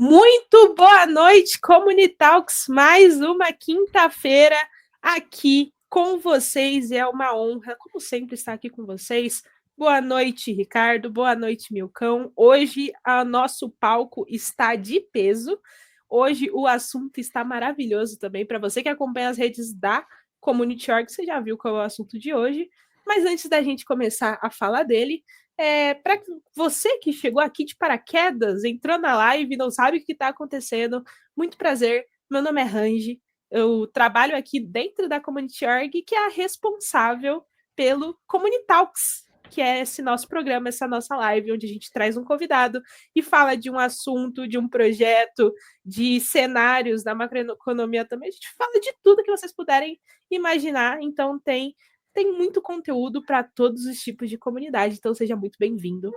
Muito boa noite, Comunitalks. Mais uma quinta-feira aqui com vocês. É uma honra, como sempre, estar aqui com vocês. Boa noite, Ricardo. Boa noite, Milcão. Hoje o nosso palco está de peso. Hoje o assunto está maravilhoso também. Para você que acompanha as redes da Community Org, você já viu qual é o assunto de hoje. Mas antes da gente começar a falar dele, para você que chegou aqui de paraquedas, entrou na live e não sabe o que está acontecendo, muito prazer. Meu nome é Rangi. Eu trabalho aqui dentro da Community Org, que é a responsável pelo Communitalks, que é esse nosso programa, essa nossa live, onde a gente traz um convidado e fala de um assunto, de um projeto, de cenários da macroeconomia também. A gente fala de tudo que vocês puderem imaginar. Então tem muito conteúdo para todos os tipos de comunidade, então seja muito bem-vindo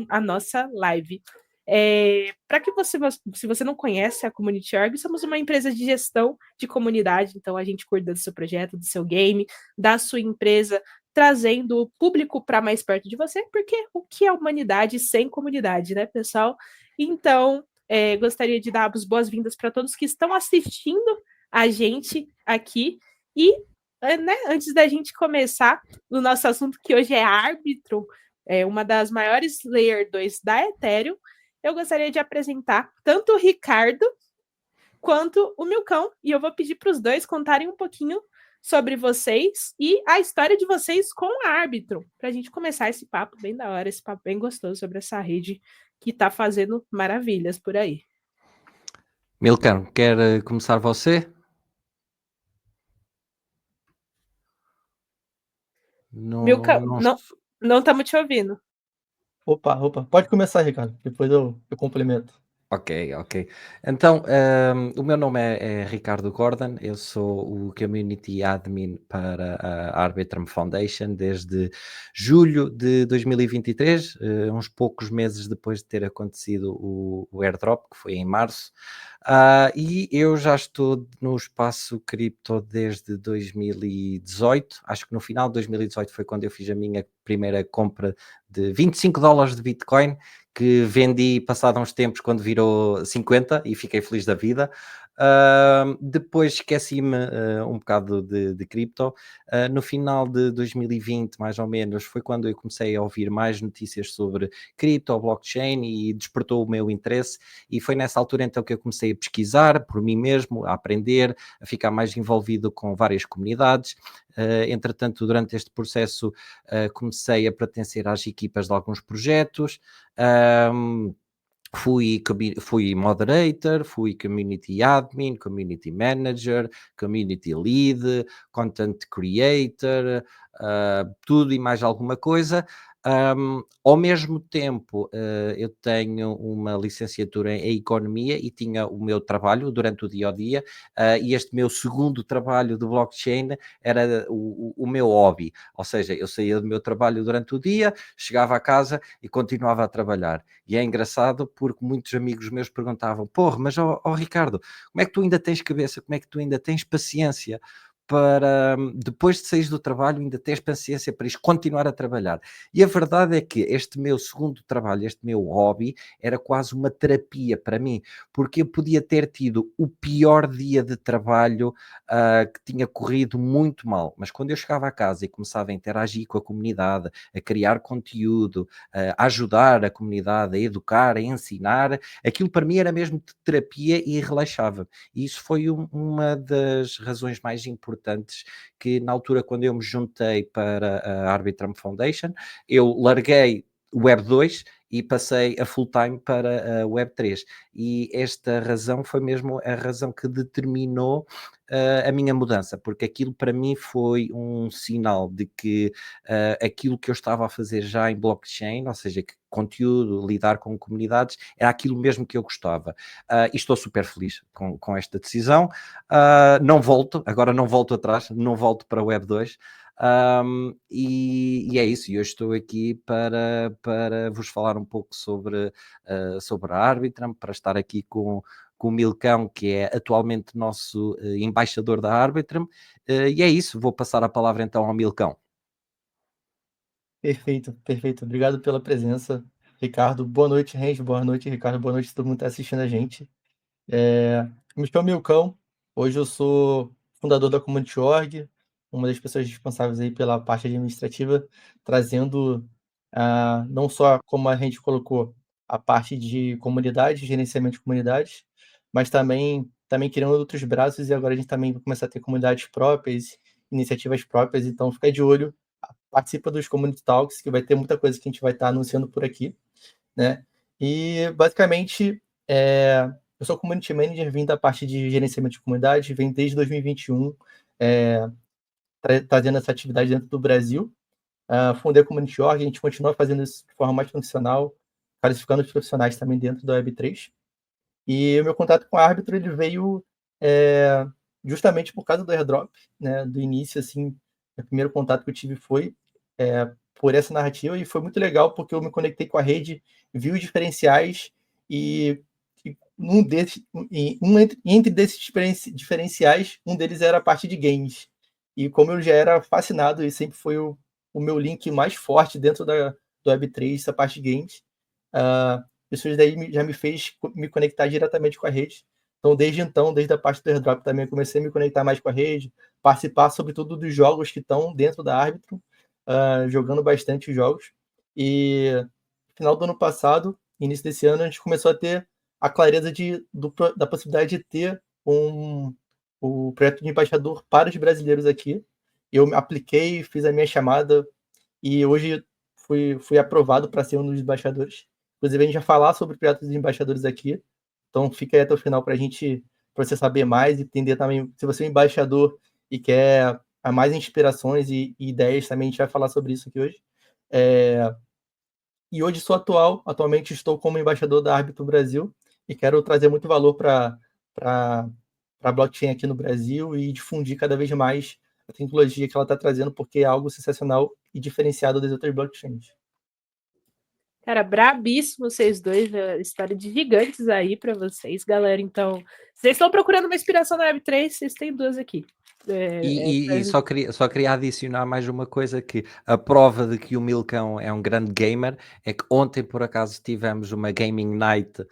à nossa live. Para que se você não conhece a Community Org, somos uma empresa de gestão de comunidade, então a gente cuida do seu projeto, do seu game, da sua empresa, trazendo o público para mais perto de você, porque o que é humanidade sem comunidade, né, pessoal? Então, gostaria de dar as boas-vindas para todos que estão assistindo a gente aqui e né, antes da gente começar o nosso assunto, que hoje é árbitro, uma das maiores Layer 2 da Ethereum, eu gostaria de apresentar tanto o Ricardo quanto o Milcão, e eu vou pedir para os dois contarem um pouquinho sobre vocês e a história de vocês com a árbitro, para a gente começar esse papo bem da hora, esse papo bem gostoso sobre essa rede que está fazendo maravilhas por aí. Milcão, quer começar você? Milcão, não estamos te ouvindo. Opa, pode começar, Ricardo, depois eu complemento. Ok. Então, o meu nome é Ricardo Gordon, eu sou o Community Admin para a Arbitrum Foundation desde julho de 2023, uns poucos meses depois de ter acontecido o airdrop, que foi em março. E eu já estou no espaço cripto desde 2018, acho que no final de 2018 foi quando eu fiz a minha primeira compra de $25 de Bitcoin, que vendi passado uns tempos quando virou 50 e fiquei feliz da vida. Depois esqueci-me um bocado de cripto. No final de 2020, mais ou menos, foi quando eu comecei a ouvir mais notícias sobre cripto, blockchain, e despertou o meu interesse, e foi nessa altura então que eu comecei a pesquisar por mim mesmo, a aprender, a ficar mais envolvido com várias comunidades. Entretanto, durante este processo comecei a pertencer às equipas de alguns projetos. Fui moderator, fui community admin, community manager, community lead, content creator, tudo e mais alguma coisa. Ao mesmo tempo, eu tenho uma licenciatura em economia e tinha o meu trabalho durante o dia a dia, e este meu segundo trabalho de blockchain era o meu hobby, ou seja, eu saía do meu trabalho durante o dia, chegava a casa e continuava a trabalhar. E é engraçado porque muitos amigos meus perguntavam: porra, mas Ricardo, como é que tu ainda tens cabeça, como é que tu ainda tens paciência para, depois de sair do trabalho, ainda tens paciência para isto, continuar a trabalhar? E a verdade é que este meu segundo trabalho, este meu hobby, era quase uma terapia para mim, porque eu podia ter tido o pior dia de trabalho, que tinha corrido muito mal, mas quando eu chegava a casa e começava a interagir com a comunidade, a criar conteúdo, a ajudar a comunidade, a educar, a ensinar, aquilo para mim era mesmo de terapia e relaxava. E isso foi uma das razões mais importantes, que na altura, quando eu me juntei para a Arbitrum Foundation, eu larguei o Web 2 e passei a full time para a Web 3. E esta razão foi mesmo a razão que determinou a minha mudança, porque aquilo para mim foi um sinal de que aquilo que eu estava a fazer já em blockchain, ou seja, que conteúdo, lidar com comunidades, era aquilo mesmo que eu gostava. E estou super feliz com esta decisão. Agora não volto atrás, não volto para a Web 2. E é isso, e hoje estou aqui para vos falar um pouco sobre a Arbitrum, para estar aqui com o Milcão, que é atualmente nosso embaixador da Arbitrum, e é isso, vou passar a palavra então ao Milcão. Perfeito. Obrigado pela presença, Ricardo. Boa noite, Renzo. Boa noite, Ricardo. Boa noite a todo mundo que está assistindo a gente. Me chamo Milcão. Hoje eu sou fundador da Community.org, uma das pessoas responsáveis aí pela parte administrativa, trazendo não só, como a gente colocou, a parte de comunidade, gerenciamento de comunidades, mas também criando outros braços, e agora a gente também vai começar a ter comunidades próprias, iniciativas próprias, então fica de olho, participa dos Community Talks, que vai ter muita coisa que a gente vai estar anunciando por aqui, né? E, basicamente, eu sou Community Manager, vim da parte de gerenciamento de comunidade, vem desde 2021, trazendo essa atividade dentro do Brasil. Fundei a Community.org, a gente continua fazendo isso de forma mais profissional, qualificando os profissionais também dentro da Web3. E o meu contato com o árbitro, ele veio justamente por causa do airdrop, né? Do início, assim, o primeiro contato que eu tive foi por essa narrativa, e foi muito legal porque eu me conectei com a rede, vi os diferenciais, e entre desses diferenciais, um deles era a parte de games. E como eu já era fascinado, e sempre foi o meu link mais forte dentro do Web3, essa parte de games, isso daí já me fez me conectar diretamente com a rede. Então, desde a parte do airdrop também, eu comecei a me conectar mais com a rede, participar sobretudo dos jogos que estão dentro da Arbitrum, jogando bastante jogos. E no final do ano passado, início desse ano, a gente começou a ter a clareza da possibilidade de ter o projeto de embaixador para os brasileiros aqui. Eu apliquei, fiz a minha chamada, e hoje fui aprovado para ser um dos embaixadores. Inclusive, a gente vai falar sobre projetos de embaixadores aqui, então fica aí até o final para você saber mais e entender também, se você é um embaixador e quer mais inspirações e ideias, também a gente vai falar sobre isso aqui hoje. E hoje atualmente estou como embaixador da Arbitrum Brasil, e quero trazer muito valor para a blockchain aqui no Brasil e difundir cada vez mais a tecnologia que ela está trazendo, porque é algo sensacional e diferenciado das outras blockchains. Cara, brabíssimo vocês dois, história de gigantes aí para vocês, galera. Então, vocês estão procurando uma inspiração na Web3, vocês têm duas aqui. E só queria adicionar mais uma coisa, que a prova de que o Milcão é um grande gamer é que ontem, por acaso, tivemos uma gaming night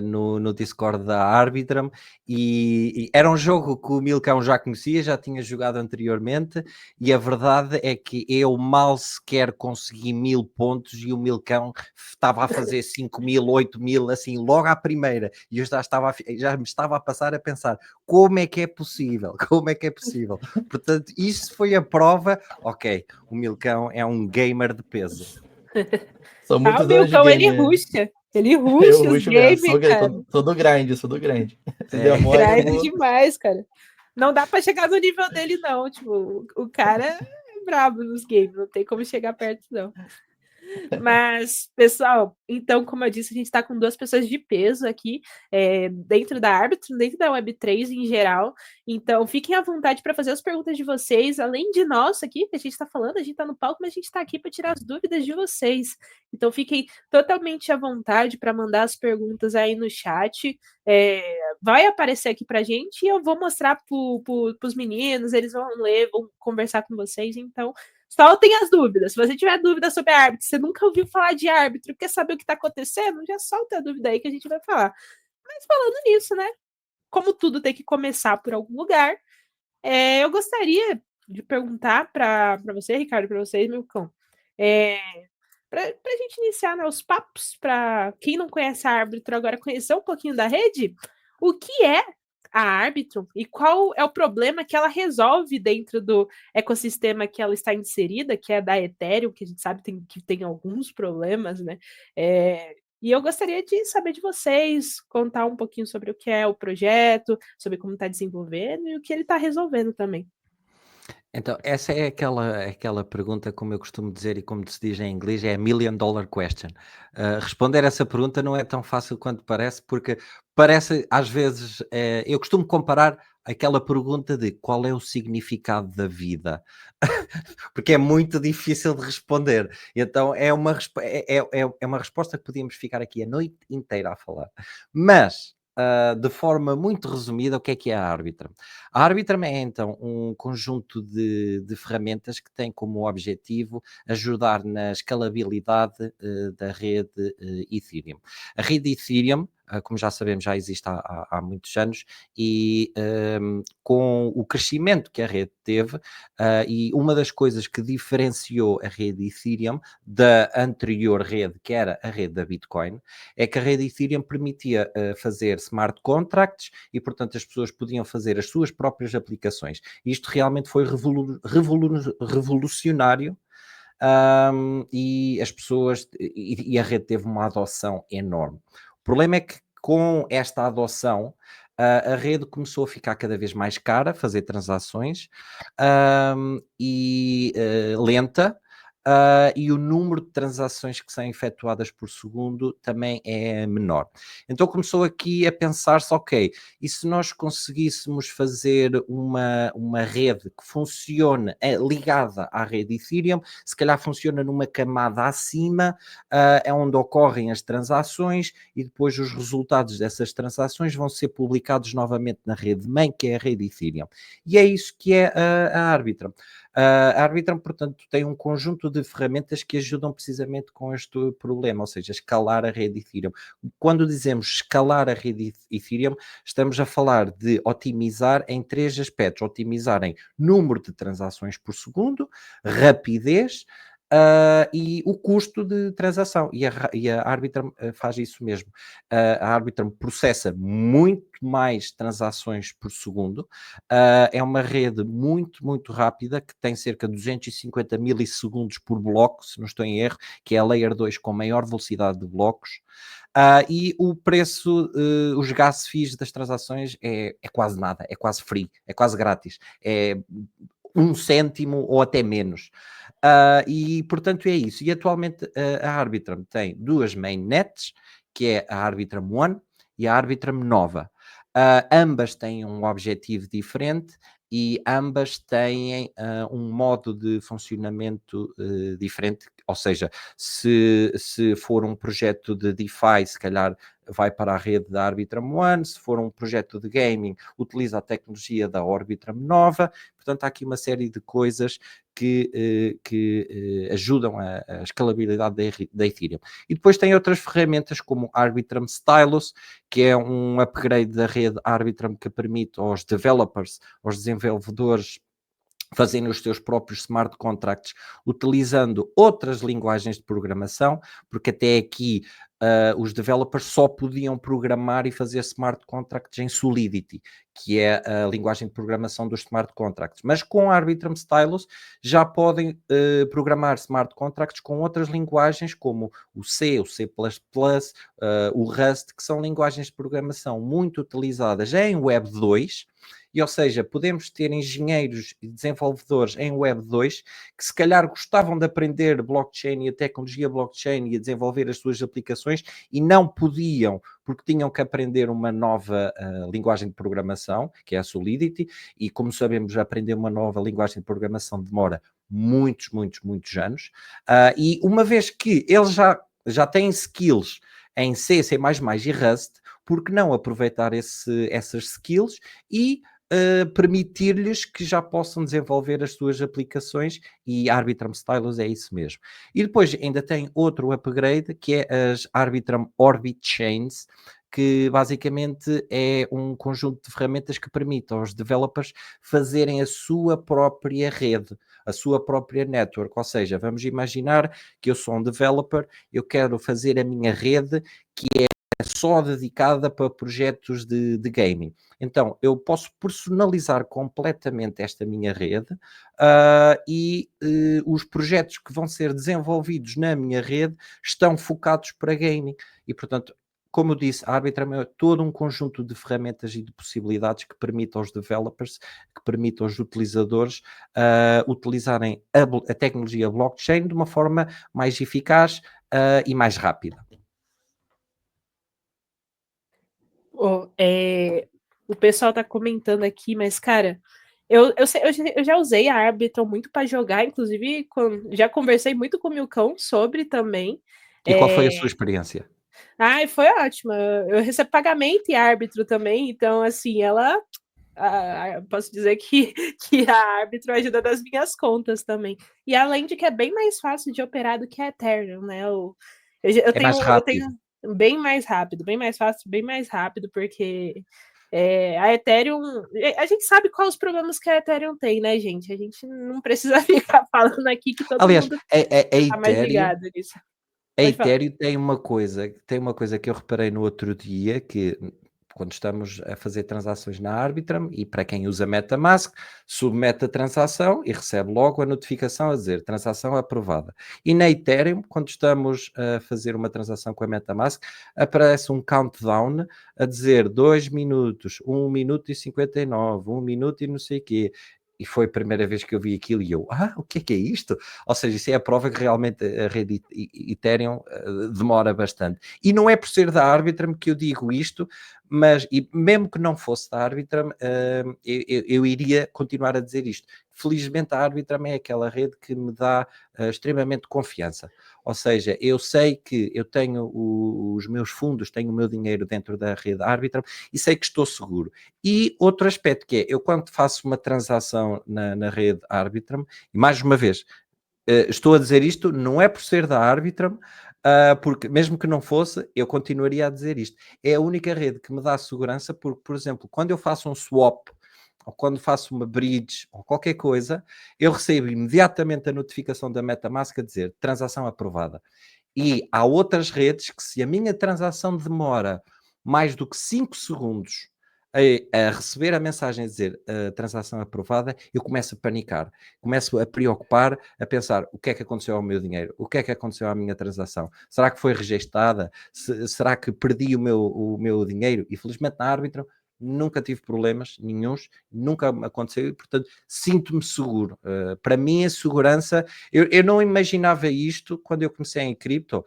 no Discord da Arbitrum, e era um jogo que o Milcão já conhecia, já tinha jogado anteriormente, e a verdade é que eu mal sequer consegui 1000 pontos e o Milcão estava a fazer 5000, 8000, assim, logo à primeira, e eu já me estava a passar a pensar, como é que é possível? Como é que é possível? Portanto, isso foi a prova. Ok, o Milcão é um gamer de peso. São muitos o Milcão, ele ruxa. Ele ruxa eu os ruxo mesmo, games, cara. sou do grind, sou do grind. Se É. demora, Grind demais, cara. Não dá pra chegar no nível dele, não. Tipo, o cara é brabo nos games, não tem como chegar perto, não. Mas, pessoal, então, como eu disse, a gente está com duas pessoas de peso aqui, dentro da Arbitrum, dentro da Web3 em geral. Então, fiquem à vontade para fazer as perguntas de vocês, além de nós aqui, que a gente está falando, a gente está no palco, mas a gente está aqui para tirar as dúvidas de vocês. Então, fiquem totalmente à vontade para mandar as perguntas aí no chat. Vai aparecer aqui para a gente e eu vou mostrar para os meninos, eles vão ler, vão conversar com vocês. Então, soltem as dúvidas. Se você tiver dúvida sobre árbitro, você nunca ouviu falar de árbitro, quer saber o que está acontecendo, já solta a dúvida aí que a gente vai falar. Mas falando nisso, né? Como tudo tem que começar por algum lugar, eu gostaria de perguntar para você, Ricardo, para vocês, Milcão, para a gente iniciar, né, os papos, para quem não conhece a árbitro agora conhecer um pouquinho da rede, o que é a Arbitrum e qual é o problema que ela resolve dentro do ecossistema que ela está inserida, que é da Ethereum, que a gente sabe que tem alguns problemas, né? E eu gostaria de saber de vocês, contar um pouquinho sobre o que é o projeto, sobre como está desenvolvendo e o que ele está resolvendo também. Então, essa é aquela pergunta, como eu costumo dizer e como se diz em inglês, é a million dollar question. Responder essa pergunta não é tão fácil quanto parece, porque parece, às vezes, eu costumo comparar aquela pergunta de qual é o significado da vida, porque é muito difícil de responder. Então, é uma resposta que podíamos ficar aqui a noite inteira a falar. Mas de forma muito resumida, o que é a Arbitrum? A Arbitrum é, então, um conjunto de ferramentas que tem como objetivo ajudar na escalabilidade da rede Ethereum. A rede Ethereum, como já sabemos, já existe há muitos anos e com o crescimento que a rede teve, e uma das coisas que diferenciou a rede Ethereum da anterior rede, que era a rede da Bitcoin, é que a rede Ethereum permitia fazer smart contracts e, portanto, as pessoas podiam fazer as suas próprias aplicações. Isto realmente foi revolucionário. E as pessoas e a rede teve uma adoção enorme. O problema é que com esta adoção a rede começou a ficar cada vez mais cara, fazer transações e lenta. E o número de transações que são efetuadas por segundo também é menor. Então começou aqui a pensar-se, ok, e se nós conseguíssemos fazer uma rede que funcione ligada à rede Ethereum, se calhar funciona numa camada acima, é onde ocorrem as transações e depois os resultados dessas transações vão ser publicados novamente na rede mãe, que é a rede Ethereum. E é isso que é a Arbitrum. A Arbitrum, portanto, tem um conjunto de ferramentas que ajudam precisamente com este problema, ou seja, escalar a rede Ethereum. Quando dizemos escalar a rede Ethereum, estamos a falar de otimizar em 3 aspectos. Otimizar em número de transações por segundo, rapidez, e o custo de transação. E a Arbitrum faz isso mesmo. A Arbitrum processa muito mais transações por segundo. É uma rede muito, muito rápida, que tem cerca de 250 milissegundos por bloco, se não estou em erro, que é a Layer 2 com maior velocidade de blocos. E o preço, os gas fees das transações é quase nada, é quase free, é quase grátis. É 1 cêntimo ou até menos. E, portanto, é isso. E, atualmente, a Arbitrum tem 2 mainnets, que é a Arbitrum One e a Arbitrum Nova. Ambas têm um objetivo diferente e ambas têm um modo de funcionamento diferente, ou seja, se for um projeto de DeFi, se calhar vai para a rede da Arbitrum One, se for um projeto de gaming, utiliza a tecnologia da Arbitrum Nova. Portanto, há aqui uma série de coisas que ajudam a escalabilidade da Ethereum. E depois tem outras ferramentas como Arbitrum Stylus, que é um upgrade da rede Arbitrum que permite aos developers, aos desenvolvedores, fazerem os seus próprios smart contracts utilizando outras linguagens de programação, porque até aqui os developers só podiam programar e fazer smart contracts em Solidity, que é a linguagem de programação dos smart contracts. Mas com a Arbitrum Stylus já podem programar smart contracts com outras linguagens, como o C, o C++, o Rust, que são linguagens de programação muito utilizadas em Web 2, e, ou seja, podemos ter engenheiros e desenvolvedores em Web 2 que se calhar gostavam de aprender blockchain e a tecnologia blockchain e a desenvolver as suas aplicações e não podiam, porque tinham que aprender uma nova linguagem de programação, que é a Solidity, e como sabemos, aprender uma nova linguagem de programação demora muitos anos, e uma vez que eles já têm skills em C, C++ e Rust, por que não aproveitar essas skills e permitir-lhes que já possam desenvolver as suas aplicações, e a Arbitrum Stylus é isso mesmo. E depois ainda tem outro upgrade, que é as Arbitrum Orbit Chains, que basicamente é um conjunto de ferramentas que permite aos developers fazerem a sua própria rede, a sua própria network. Ou seja, vamos imaginar que eu sou um developer, eu quero fazer a minha rede, que é só dedicada para projetos de gaming. Então, eu posso personalizar completamente esta minha rede e os projetos que vão ser desenvolvidos na minha rede estão focados para gaming. E, portanto, como eu disse, a Arbitrum é todo um conjunto de ferramentas e de possibilidades que permitem aos developers, que permitem aos utilizadores utilizarem a tecnologia blockchain de uma forma mais eficaz e mais rápida. O pessoal tá comentando aqui, mas, cara, eu já usei a Arbitrum muito para jogar, inclusive já conversei muito com o Milcão sobre também. E qual foi a sua experiência? Ai, foi ótima. Eu recebo pagamento e árbitro também, então, assim, ela. Posso dizer que a árbitro ajuda das minhas contas também. E além de que é bem mais fácil de operar do que a Ethereum, né? É mais Eu rápido. tenho bem mais rápido, bem mais fácil, bem mais rápido, porque a Ethereum. A gente sabe quais os problemas que a Ethereum tem, né, gente? A gente não precisa ficar falando aqui que todo Aliás, mundo a tá mais Ethereum ligado nisso. A Pode falar. Ethereum tem uma coisa que eu reparei no outro dia, que quando estamos a fazer transações na Arbitrum, e para quem usa MetaMask, submete a transação e recebe logo a notificação a dizer transação aprovada. E na Ethereum, quando estamos a fazer uma transação com a MetaMask, aparece um countdown a dizer 2 minutos, 1 minuto e 59, 1 minuto e não sei o quê. E foi a primeira vez que eu vi aquilo e eu, o que é isto? Ou seja, isso é a prova que realmente a rede Ethereum demora bastante. E não é por ser da Arbitrum que eu digo isto, mas e mesmo que não fosse da Arbitrum, eu iria continuar a dizer isto. Felizmente a Arbitrum é aquela rede que me dá extremamente confiança. Ou seja, eu sei que eu tenho os meus fundos, tenho o meu dinheiro dentro da rede Arbitrum e sei que estou seguro. E outro aspecto que é, eu quando faço uma transação na rede Arbitrum, e mais uma vez, estou a dizer isto, não é por ser da Arbitrum, porque mesmo que não fosse, eu continuaria a dizer isto. É a única rede que me dá segurança, porque, por exemplo, quando eu faço um swap, ou quando faço uma bridge, ou qualquer coisa, eu recebo imediatamente a notificação da MetaMask a dizer transação aprovada. E há outras redes que, se a minha transação demora mais do que 5 segundos a receber a mensagem a dizer transação aprovada, eu começo a panicar, começo a preocupar, a pensar o que é que aconteceu ao meu dinheiro, o que é que aconteceu à minha transação, será que foi rejeitada, será que perdi o meu dinheiro? E felizmente na Arbitrum nunca tive problemas nenhuns, nunca me aconteceu e portanto sinto-me seguro. Para mim a segurança, eu não imaginava isto quando eu comecei em cripto,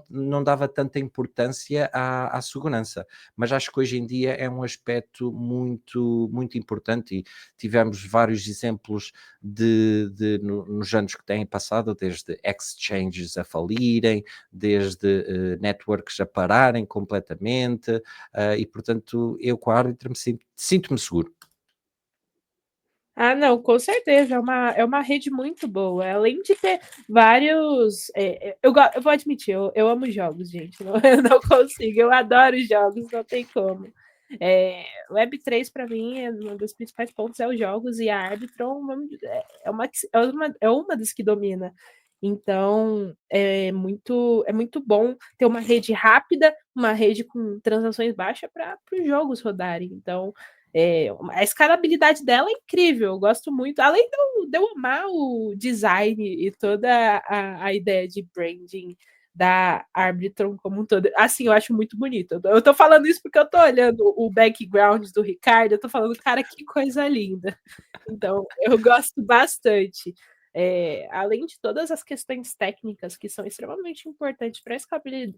não dava tanta importância à segurança, mas acho que hoje em dia é um aspecto muito, muito importante e tivemos vários exemplos nos anos que têm passado, desde exchanges a falirem, desde networks a pararem completamente, e portanto eu com a Arbitrum sinto-me seguro. Não, com certeza, é uma rede muito boa. Além de ter vários. Eu vou admitir, eu amo jogos, gente. Eu não consigo, eu adoro jogos, não tem como. Web3 para mim um dos principais pontos é os jogos, e a Arbitrum é uma das que domina. Então é muito bom ter uma rede rápida, uma rede com transações baixas para os jogos rodarem. Então, a escalabilidade dela é incrível, eu gosto muito. Além de eu amar o design e toda a ideia de branding da Arbitrum como um todo. Assim, eu acho muito bonito. Eu tô falando isso porque eu tô olhando o background do Ricardo, eu tô falando, cara, que coisa linda. Então, eu gosto bastante. Além de todas as questões técnicas que são extremamente importantes para a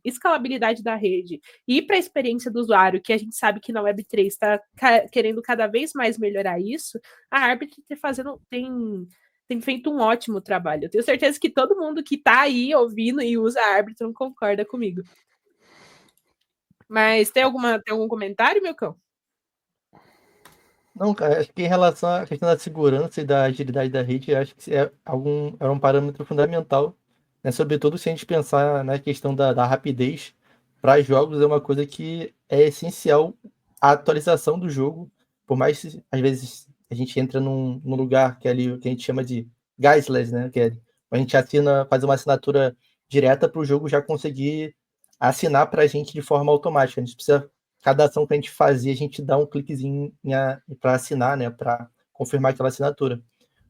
escalabilidade da rede e para a experiência do usuário, que a gente sabe que na Web3 está querendo cada vez mais melhorar isso, a Arbitrum tem feito um ótimo trabalho. Eu tenho certeza que todo mundo que está aí ouvindo e usa a Arbitrum concorda comigo. Mas tem algum comentário, meu cão? Não, cara, acho que em relação à questão da segurança e da agilidade da rede, acho que é um parâmetro fundamental, né? Sobretudo se a gente pensar na questão da rapidez para jogos, é uma coisa que é essencial a atualização do jogo, por mais que às vezes a gente entra num lugar que é ali que a gente chama de guideless, né? Que é, a gente faz uma assinatura direta para o jogo já conseguir assinar para a gente de forma automática. A gente precisa cada ação que a gente fazia, a gente dá um cliquezinho para assinar, né, para confirmar aquela assinatura.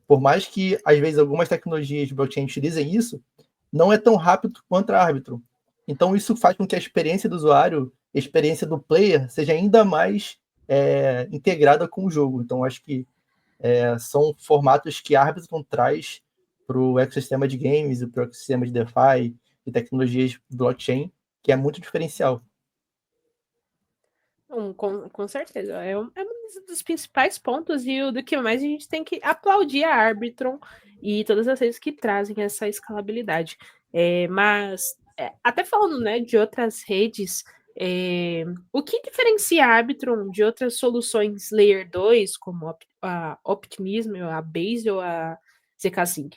Por mais que, às vezes, algumas tecnologias de blockchain utilizem isso, não é tão rápido quanto a Arbitrum. Então, isso faz com que a experiência do usuário, a experiência do player, seja ainda mais integrada com o jogo. Então, acho que são formatos que a Arbitrum traz para o ecossistema de games e para o ecossistema de DeFi e tecnologias blockchain, que é muito diferencial. Com certeza. Um dos principais pontos e o do que mais a gente tem que aplaudir a Arbitrum e todas as redes que trazem essa escalabilidade. Mas até falando, né, de outras redes, o que diferencia a Arbitrum de outras soluções Layer 2, como a Optimism, a Base ou a zk-Sync?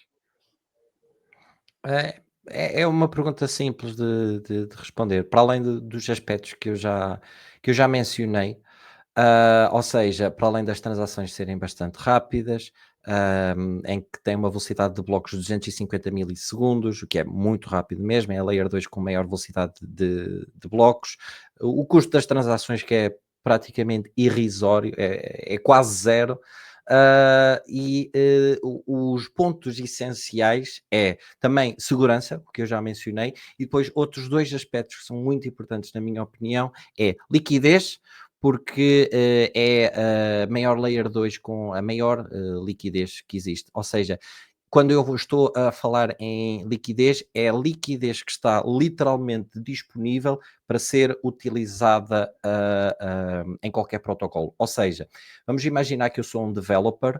É uma pergunta simples de responder, para além dos aspectos que eu já mencionei. Ou seja, para além das transações serem bastante rápidas, em que tem uma velocidade de blocos de 250 milissegundos, o que é muito rápido mesmo, é a Layer 2 com maior velocidade de blocos. O custo das transações que é praticamente irrisório, é quase zero. Os pontos essenciais é também segurança, o que eu já mencionei, e depois outros dois aspectos que são muito importantes na minha opinião, é liquidez, porque é a maior Layer 2 com a maior liquidez que existe. Ou seja, quando eu estou a falar em liquidez, é a liquidez que está literalmente disponível para ser utilizada em qualquer protocolo. Ou seja, vamos imaginar que eu sou um developer,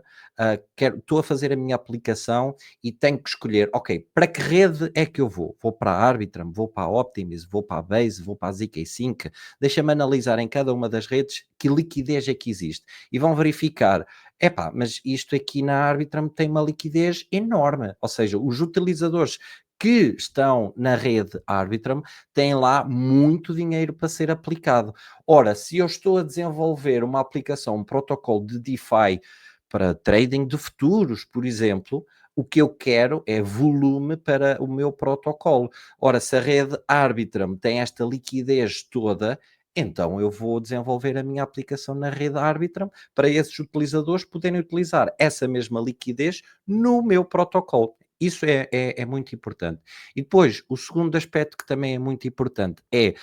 estou a fazer a minha aplicação e tenho que escolher, ok, para que rede é que eu vou? Vou para a Arbitrum, vou para a Optimism, vou para a Base, vou para a zk-Sync. Deixa-me analisar em cada uma das redes que liquidez é que existe. E vão verificar, epá, mas isto aqui na Arbitrum tem uma liquidez enorme, ou seja, os utilizadores que estão na rede Arbitrum têm lá muito dinheiro para ser aplicado. Ora, se eu estou a desenvolver uma aplicação, um protocolo de DeFi para trading de futuros, por exemplo, o que eu quero é volume para o meu protocolo. Ora, se a rede Arbitrum tem esta liquidez toda, então eu vou desenvolver a minha aplicação na rede Arbitrum para esses utilizadores poderem utilizar essa mesma liquidez no meu protocolo. Isso é muito importante. E depois, o segundo aspecto que também é muito importante é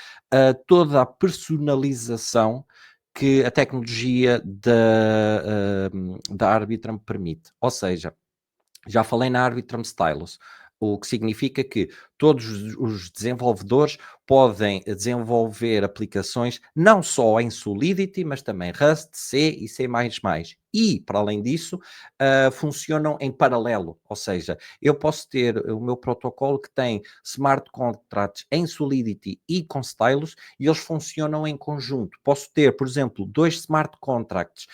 toda a personalização que a tecnologia da Arbitrum permite. Ou seja, já falei na Arbitrum Stylus, o que significa que todos os desenvolvedores podem desenvolver aplicações não só em Solidity, mas também Rust, C e C++. E, para além disso, funcionam em paralelo, ou seja, eu posso ter o meu protocolo que tem smart contracts em Solidity e com Stylus e eles funcionam em conjunto. Posso ter, por exemplo, dois smart contracts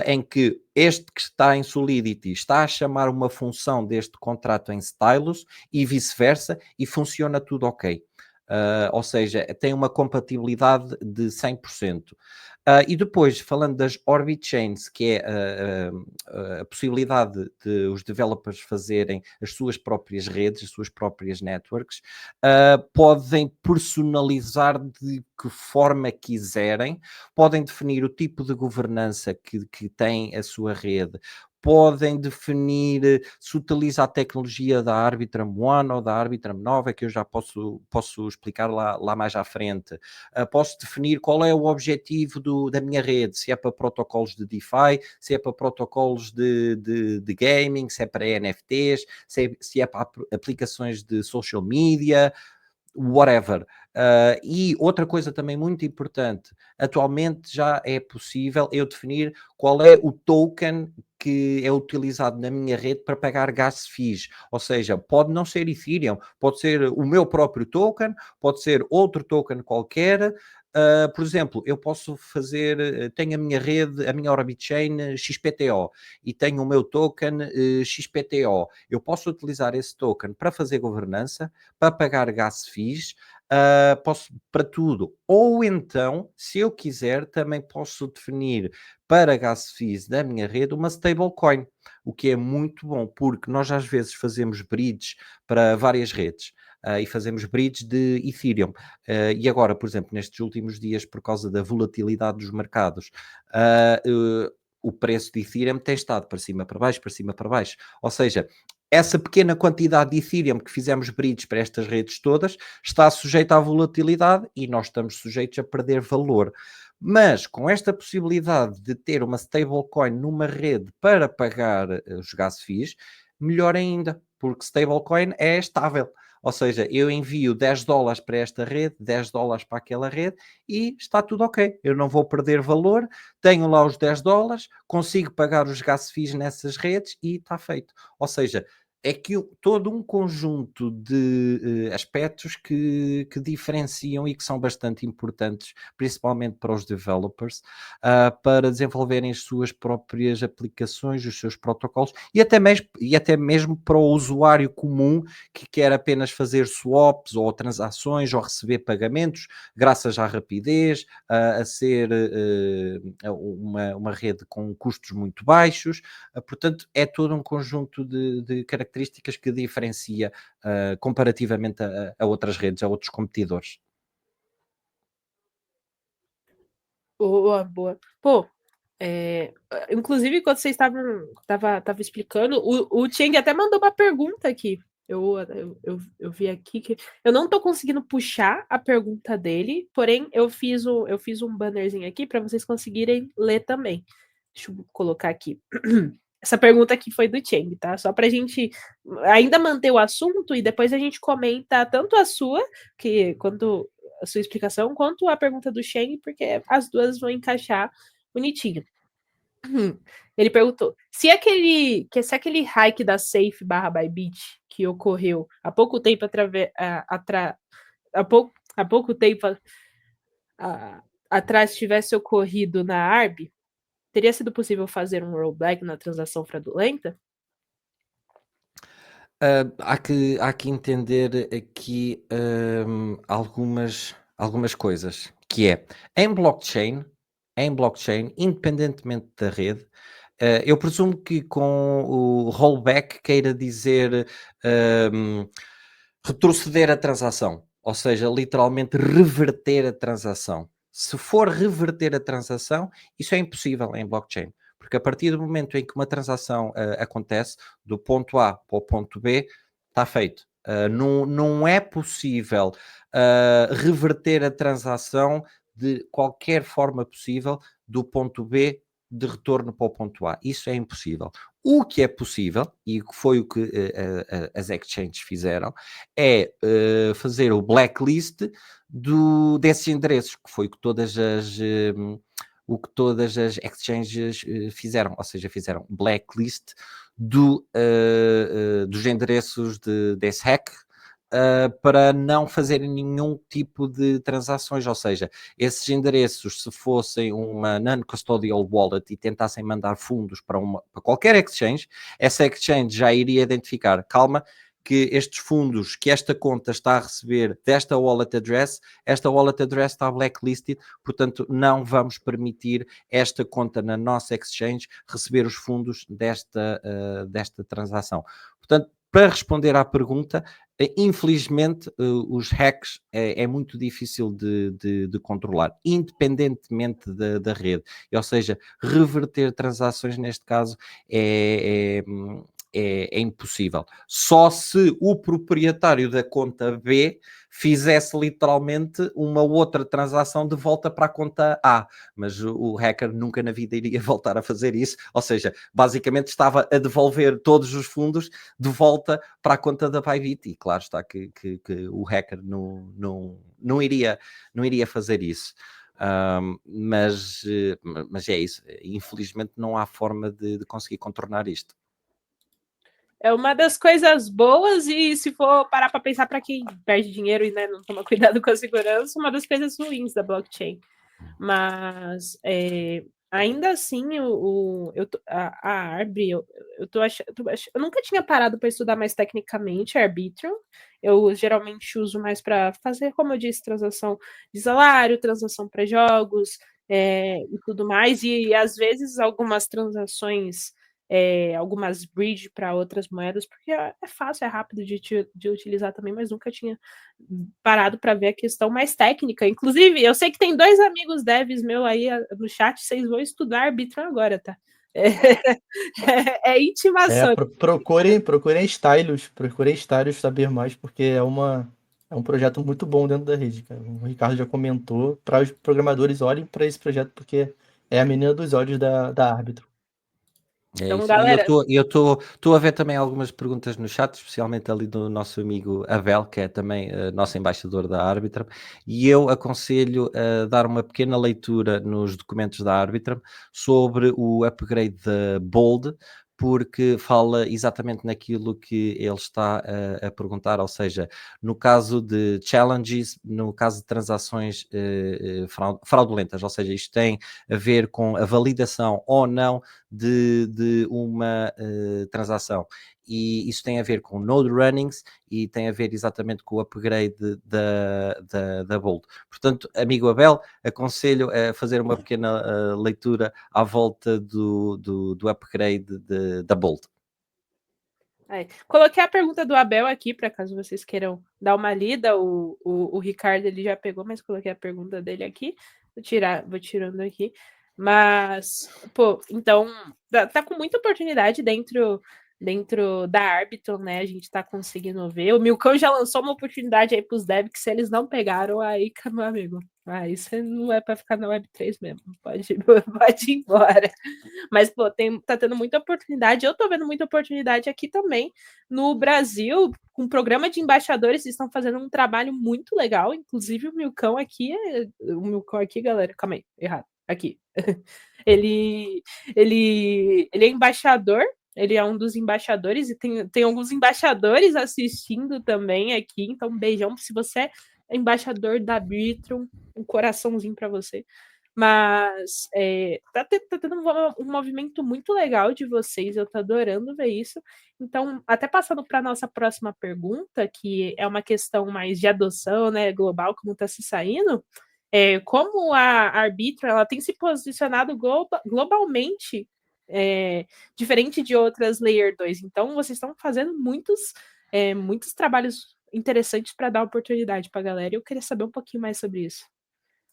em que este que está em Solidity está a chamar uma função deste contrato em Stylus e vice-versa, e funciona tudo ok. Ou seja, tem uma compatibilidade de 100%. E depois, falando das Orbit Chains, que é a possibilidade de os developers fazerem as suas próprias redes, as suas próprias networks, podem personalizar de que forma quiserem, podem definir o tipo de governança que tem a sua rede, podem definir se utiliza a tecnologia da Arbitrum One ou da Arbitrum Nova, que eu já posso explicar lá mais à frente. Posso definir qual é o objetivo da minha rede, se é para protocolos de DeFi, se é para protocolos de gaming, se é para NFTs, se é para aplicações de social media, whatever. E outra coisa também muito importante, atualmente já é possível eu definir qual é o token que é utilizado na minha rede para pagar gas fees, ou seja, pode não ser Ethereum, pode ser o meu próprio token, pode ser outro token qualquer. Por exemplo, eu posso fazer, tenho a minha rede, a minha Orbit Chain XPTO e tenho o meu token XPTO. Eu posso utilizar esse token para fazer governança, para pagar gas fees, posso para tudo. Ou então, se eu quiser, também posso definir para gas fees da minha rede uma stablecoin, o que é muito bom, porque nós às vezes fazemos bridges para várias redes. E fazemos bridges de Ethereum. E agora, por exemplo, nestes últimos dias, por causa da volatilidade dos mercados, o preço de Ethereum tem estado para cima, para baixo, para cima, para baixo. Ou seja, essa pequena quantidade de Ethereum que fizemos bridges para estas redes todas está sujeita à volatilidade e nós estamos sujeitos a perder valor. Mas com esta possibilidade de ter uma stablecoin numa rede para pagar os gas fees, melhor ainda, porque stablecoin é estável. Ou seja, eu envio $10 para esta rede, $10 para aquela rede e está tudo ok. Eu não vou perder valor, tenho lá os $10, consigo pagar os gas fees nessas redes e está feito. Ou seja, é que todo um conjunto de aspectos que diferenciam e que são bastante importantes, principalmente para os developers, para desenvolverem as suas próprias aplicações, os seus protocolos, e até mesmo para o usuário comum que quer apenas fazer swaps ou transações ou receber pagamentos, graças à rapidez, a ser uma rede com custos muito baixos. Portanto, é todo um conjunto de características que diferencia comparativamente a outras redes, a outros competidores. Boa, boa. Pô, inclusive, quando vocês estavam explicando, o Cheng até mandou uma pergunta aqui. Eu vi aqui que eu não estou conseguindo puxar a pergunta dele, porém eu fiz um bannerzinho aqui para vocês conseguirem ler também. Deixa eu colocar aqui. Essa pergunta aqui foi do Cheng, tá? Só para a gente ainda manter o assunto e depois a gente comenta tanto a sua, quanto a sua explicação, quanto a pergunta do Cheng, porque as duas vão encaixar bonitinho. Ele perguntou se aquele hike da Safe / Bybit que ocorreu há pouco tempo atrás tivesse ocorrido na ARB, teria sido possível fazer um rollback na transação fraudulenta? Há que entender aqui algumas coisas, que é, em blockchain, independentemente da rede, eu presumo que com o rollback queira dizer retroceder a transação, ou seja, literalmente reverter a transação. Se for reverter a transação, isso é impossível em blockchain, porque a partir do momento em que uma transação acontece, do ponto A para o ponto B, está feito. Não é possível reverter a transação de qualquer forma possível do ponto B de retorno para o ponto A. Isso é impossível. O que é possível, e foi o que as exchanges fizeram, é fazer o blacklist desses endereços, que foi o que todas as exchanges fizeram, ou seja, fizeram blacklist dos endereços desse hack, para não fazerem nenhum tipo de transações, ou seja, esses endereços, se fossem uma non-custodial wallet e tentassem mandar fundos para qualquer exchange, essa exchange já iria identificar, calma, que estes fundos, que esta conta está a receber desta wallet address, esta wallet address está blacklisted, portanto não vamos permitir esta conta na nossa exchange receber os fundos desta transação. Portanto, para responder à pergunta, infelizmente os hacks é muito difícil de controlar, independentemente da rede, ou seja, reverter transações neste caso é impossível. Só se o proprietário da conta B fizesse literalmente uma outra transação de volta para a conta A, mas o hacker nunca na vida iria voltar a fazer isso, ou seja, basicamente estava a devolver todos os fundos de volta para a conta da Bybit, e claro está que o hacker não iria fazer isso. Mas é isso, infelizmente não há forma de conseguir contornar isto. É uma das coisas boas, e se for parar para pensar para quem perde dinheiro e, né, não toma cuidado com a segurança, uma das coisas ruins da blockchain. Mas ainda assim, a Arbitrum, eu nunca tinha parado para estudar mais tecnicamente a Arbitrum. Eu geralmente uso mais para fazer, como eu disse, transação de salário, transação para jogos e tudo mais. E às vezes algumas transações, algumas bridge para outras moedas, porque é fácil, é rápido de utilizar também, mas nunca tinha parado para ver a questão mais técnica. Inclusive, eu sei que tem 2 amigos devs meu aí no chat, vocês vão estudar Arbitrum agora, tá? É intimação. Procurem Stylus saber mais, porque é um projeto muito bom dentro da rede, cara. O Ricardo já comentou, para os programadores olhem para esse projeto, porque é a menina dos olhos da Arbitrum. Então, isso. galera, E eu estou a ver também algumas perguntas no chat, especialmente ali do nosso amigo Abel, que é também nosso embaixador da Arbitrum, e eu aconselho a dar uma pequena leitura nos documentos da Arbitrum sobre o upgrade da Bold, porque fala exatamente naquilo que ele está a perguntar, ou seja, no caso de challenges, no caso de transações fraudulentas, ou seja, isto tem a ver com a validação ou não de uma transação. E isso tem a ver com node runnings e tem a ver exatamente com o upgrade da Bolt. Portanto, amigo Abel, aconselho a fazer uma pequena leitura à volta do upgrade da Bolt. Coloquei a pergunta do Abel aqui, para caso vocês queiram dar uma lida. O Ricardo ele já pegou, mas coloquei a pergunta dele aqui. Vou tirando aqui. Mas, pô, então, tá com muita oportunidade dentro da Arbitrum, né? A gente tá conseguindo ver. O Milcão já lançou uma oportunidade aí pros devs, que se eles não pegaram, aí, meu amigo, aí você não é para ficar na Web3 mesmo. Pode ir embora. Mas, pô, tá tendo muita oportunidade. Eu tô vendo muita oportunidade aqui também no Brasil, com o programa de embaixadores, eles estão fazendo um trabalho muito legal. Inclusive, o Milcão aqui, galera, calma aí, errado. Aqui. Ele é embaixador, ele é um dos embaixadores, e tem alguns embaixadores assistindo também aqui. Então, beijão se você é embaixador da Arbitrum, um coraçãozinho para você. Mas tá tendo um movimento muito legal de vocês, eu tô adorando ver isso. Então, até passando para a nossa próxima pergunta, que é uma questão mais de adoção, né, global, como está se saindo, como a Arbitrum ela tem se posicionado globalmente, diferente de outras Layer 2. Então, vocês estão fazendo muitos trabalhos interessantes para dar oportunidade para a galera, e eu queria saber um pouquinho mais sobre isso.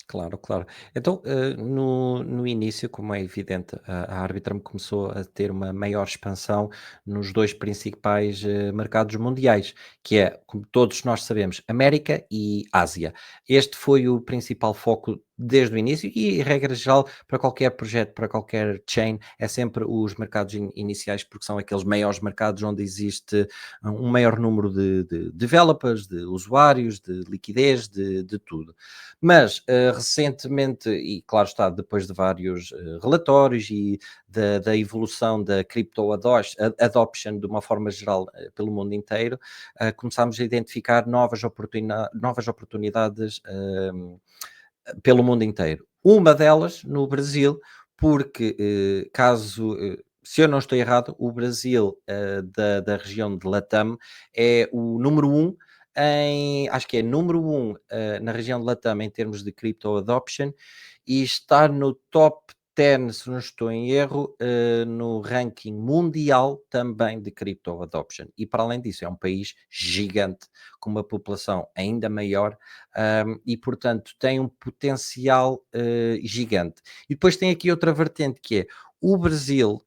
Claro, claro. Então, no início, como é evidente, a Arbitrum começou a ter uma maior expansão nos dois principais mercados mundiais, que é, como todos nós sabemos, América e Ásia. Este foi o principal foco desde o início e, regra geral, para qualquer projeto, para qualquer chain, é sempre os mercados iniciais, porque são aqueles maiores mercados onde existe um maior número de developers, de usuários, de liquidez, de tudo. Mas, recentemente, e claro está, depois de vários relatórios e da evolução da crypto adoption de uma forma geral pelo mundo inteiro, começámos a identificar novas oportunidades pelo mundo inteiro. Uma delas no Brasil, porque se eu não estou errado, o Brasil da região de Latam é o número 1 acho que é número 1 na região de Latam em termos de crypto adoption e está no top 10, se não estou em erro, no ranking mundial também de crypto adoption. E para além disso, é um país gigante, com uma população ainda maior e, portanto, tem um potencial gigante. E depois tem aqui outra vertente que é o Brasil,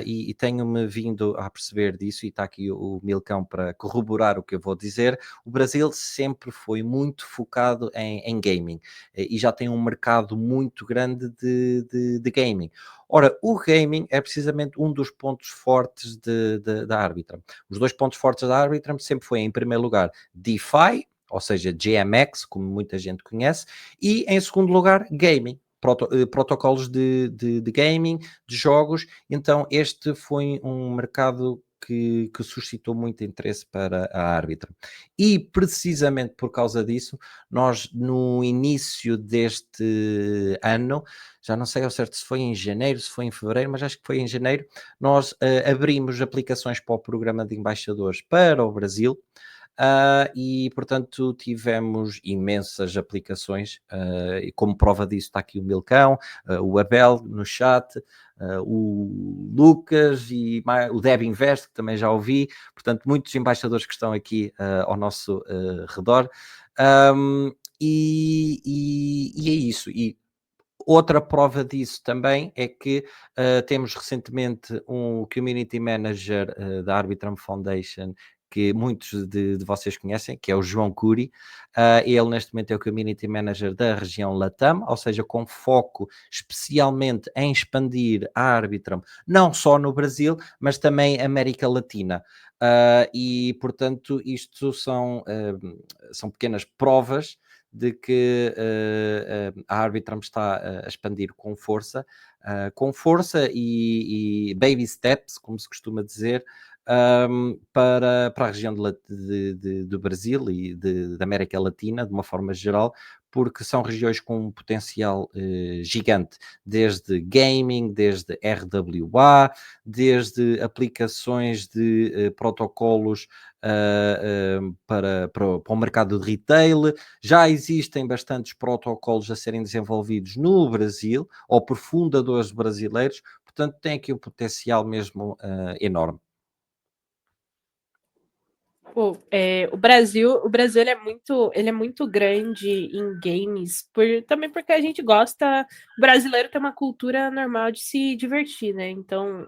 e tenho-me vindo a perceber disso, e está aqui o Milcão para corroborar o que eu vou dizer, o Brasil sempre foi muito focado em gaming e já tem um mercado muito grande de gaming. Ora, o gaming é precisamente um dos pontos fortes da Arbitrum. Os dois pontos fortes da Arbitrum sempre foi, em primeiro lugar, DeFi, ou seja, GMX, como muita gente conhece, e em segundo lugar, gaming. Protocolos de gaming, de jogos, então este foi um mercado que suscitou muito interesse para a Arbitrum. E precisamente por causa disso, nós no início deste ano, já não sei ao certo se foi em janeiro, se foi em fevereiro, mas acho que foi em janeiro, nós abrimos aplicações para o programa de embaixadores para o Brasil. E portanto tivemos imensas aplicações e como prova disso está aqui o Milcão, o Abel no chat, o Lucas e o Deb Invest, que também já ouvi, portanto muitos embaixadores que estão aqui ao nosso redor e é isso. E outra prova disso também é que temos recentemente um Community Manager da Arbitrum Foundation que muitos de vocês conhecem, que é o João Curi. Ele neste momento é o Community Manager da região Latam, ou seja, com foco especialmente em expandir a Arbitrum, não só no Brasil, mas também América Latina. E, portanto, isto são pequenas provas de que a Arbitrum está a expandir com força e baby steps, como se costuma dizer, para a região do Brasil e da América Latina, de uma forma geral, porque são regiões com um potencial gigante, desde gaming, desde RWA, desde aplicações de protocolos para o mercado de retail. Já existem bastantes protocolos a serem desenvolvidos no Brasil, ou por fundadores brasileiros, portanto tem aqui um potencial mesmo enorme. Pô, o Brasil ele é muito grande em games, também porque a gente gosta, o brasileiro tem uma cultura normal de se divertir, né? Então,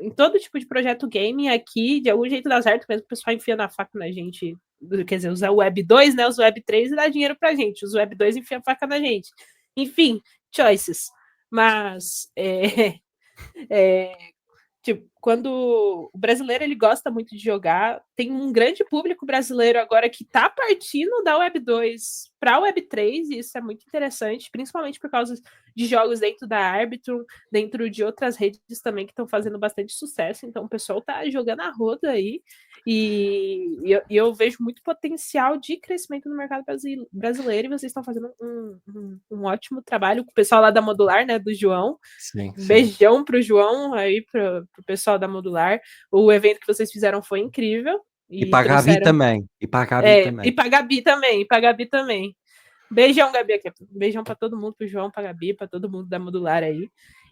em todo tipo de projeto game aqui, de algum jeito dá certo, mesmo o pessoal enfia na faca na gente, quer dizer, usa o Web 2, né? Os Web 3 e dá dinheiro pra gente, os Web 2 enfia a faca na gente. Enfim, choices. Mas tipo, quando o brasileiro ele gosta muito de jogar, tem um grande público brasileiro agora que está partindo da Web 2 para a Web 3, e isso é muito interessante, principalmente por causa de jogos dentro da Arbitrum, dentro de outras redes também que estão fazendo bastante sucesso. Então o pessoal está jogando a roda aí, e eu vejo muito potencial de crescimento no mercado brasileiro, e vocês estão fazendo um ótimo trabalho com o pessoal lá da Modular, né, do João. Sim, Beijão pro João aí, pro pessoal da Modular. O evento que vocês fizeram foi incrível. E para a Gabi também. E para a Gabi também, e para a Gabi também. Beijão, Gabi, aqui. Beijão para todo mundo, pro João, para a Gabi, para todo mundo da Modular aí.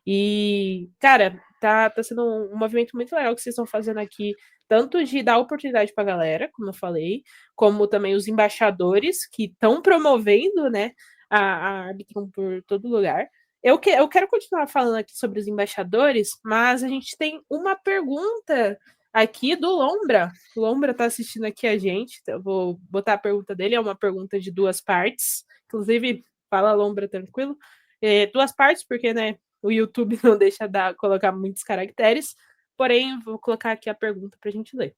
E, cara, tá sendo um movimento muito legal que vocês estão fazendo aqui, tanto de dar oportunidade para a galera, como eu falei, como também os embaixadores que estão promovendo, né, a Arbitrum por todo lugar. Eu quero continuar falando aqui sobre os embaixadores, mas a gente tem uma pergunta aqui do Lombra. O Lombra está assistindo aqui a gente, então eu vou botar a pergunta dele, é uma pergunta de 2 partes. Inclusive, fala Lombra, tranquilo. 2 partes, porque, né, o YouTube não deixa colocar muitos caracteres, porém, vou colocar aqui a pergunta para a gente ler.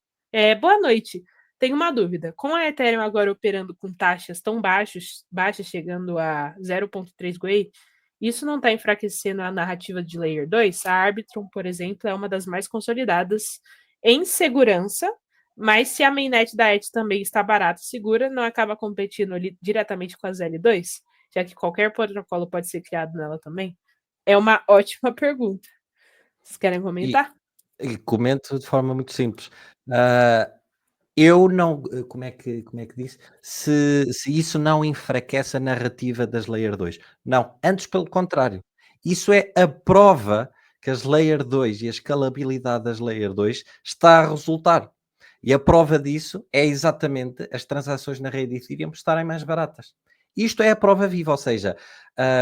Boa noite. Tenho uma dúvida. Com a Ethereum agora operando com taxas tão baixas, chegando a 0,3 GUI, isso não está enfraquecendo a narrativa de Layer 2? A Arbitrum, por exemplo, é uma das mais consolidadas em segurança, mas se a mainnet da ETH também está barata e segura, não acaba competindo ali diretamente com as L2? Já que qualquer protocolo pode ser criado nela também? É uma ótima pergunta. Vocês querem comentar? E comento de forma muito simples. Eu não, como é que disse? Se isso não enfraquece a narrativa das Layer 2. Não, antes pelo contrário. Isso é a prova que as Layer 2 e a escalabilidade das Layer 2 está a resultar. E a prova disso é exatamente as transações na rede Ethereum estarem mais baratas. Isto é a prova viva, ou seja,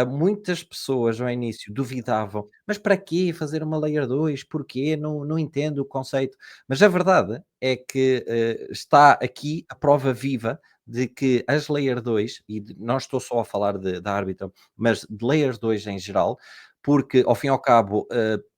muitas pessoas ao início duvidavam, mas para quê fazer uma Layer 2? Porquê? Não entendo o conceito. Mas a verdade é que está aqui a prova viva de que as Layer 2, e não estou só a falar da Arbitrum, mas de Layer 2 em geral, porque ao fim e ao cabo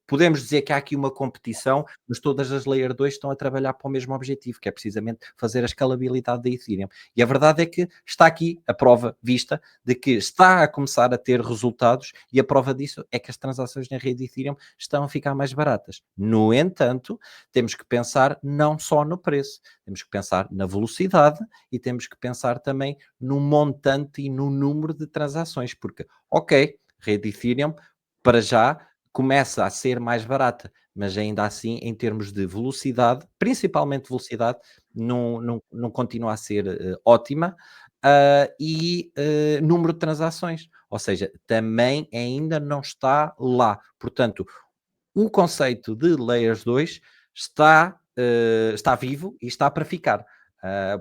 podemos dizer que há aqui uma competição, mas todas as Layer 2 estão a trabalhar para o mesmo objetivo, que é precisamente fazer a escalabilidade da Ethereum. E a verdade é que está aqui a prova vista de que está a começar a ter resultados, e a prova disso é que as transações na rede Ethereum estão a ficar mais baratas. No entanto, temos que pensar não só no preço, temos que pensar na velocidade e temos que pensar também no montante e no número de transações, porque, ok, rede Ethereum, para já, começa a ser mais barata, mas ainda assim, em termos de velocidade, principalmente velocidade, não continua a ser ótima, e número de transações, ou seja, também ainda não está lá. Portanto, o conceito de Layers 2 está vivo e está para ficar,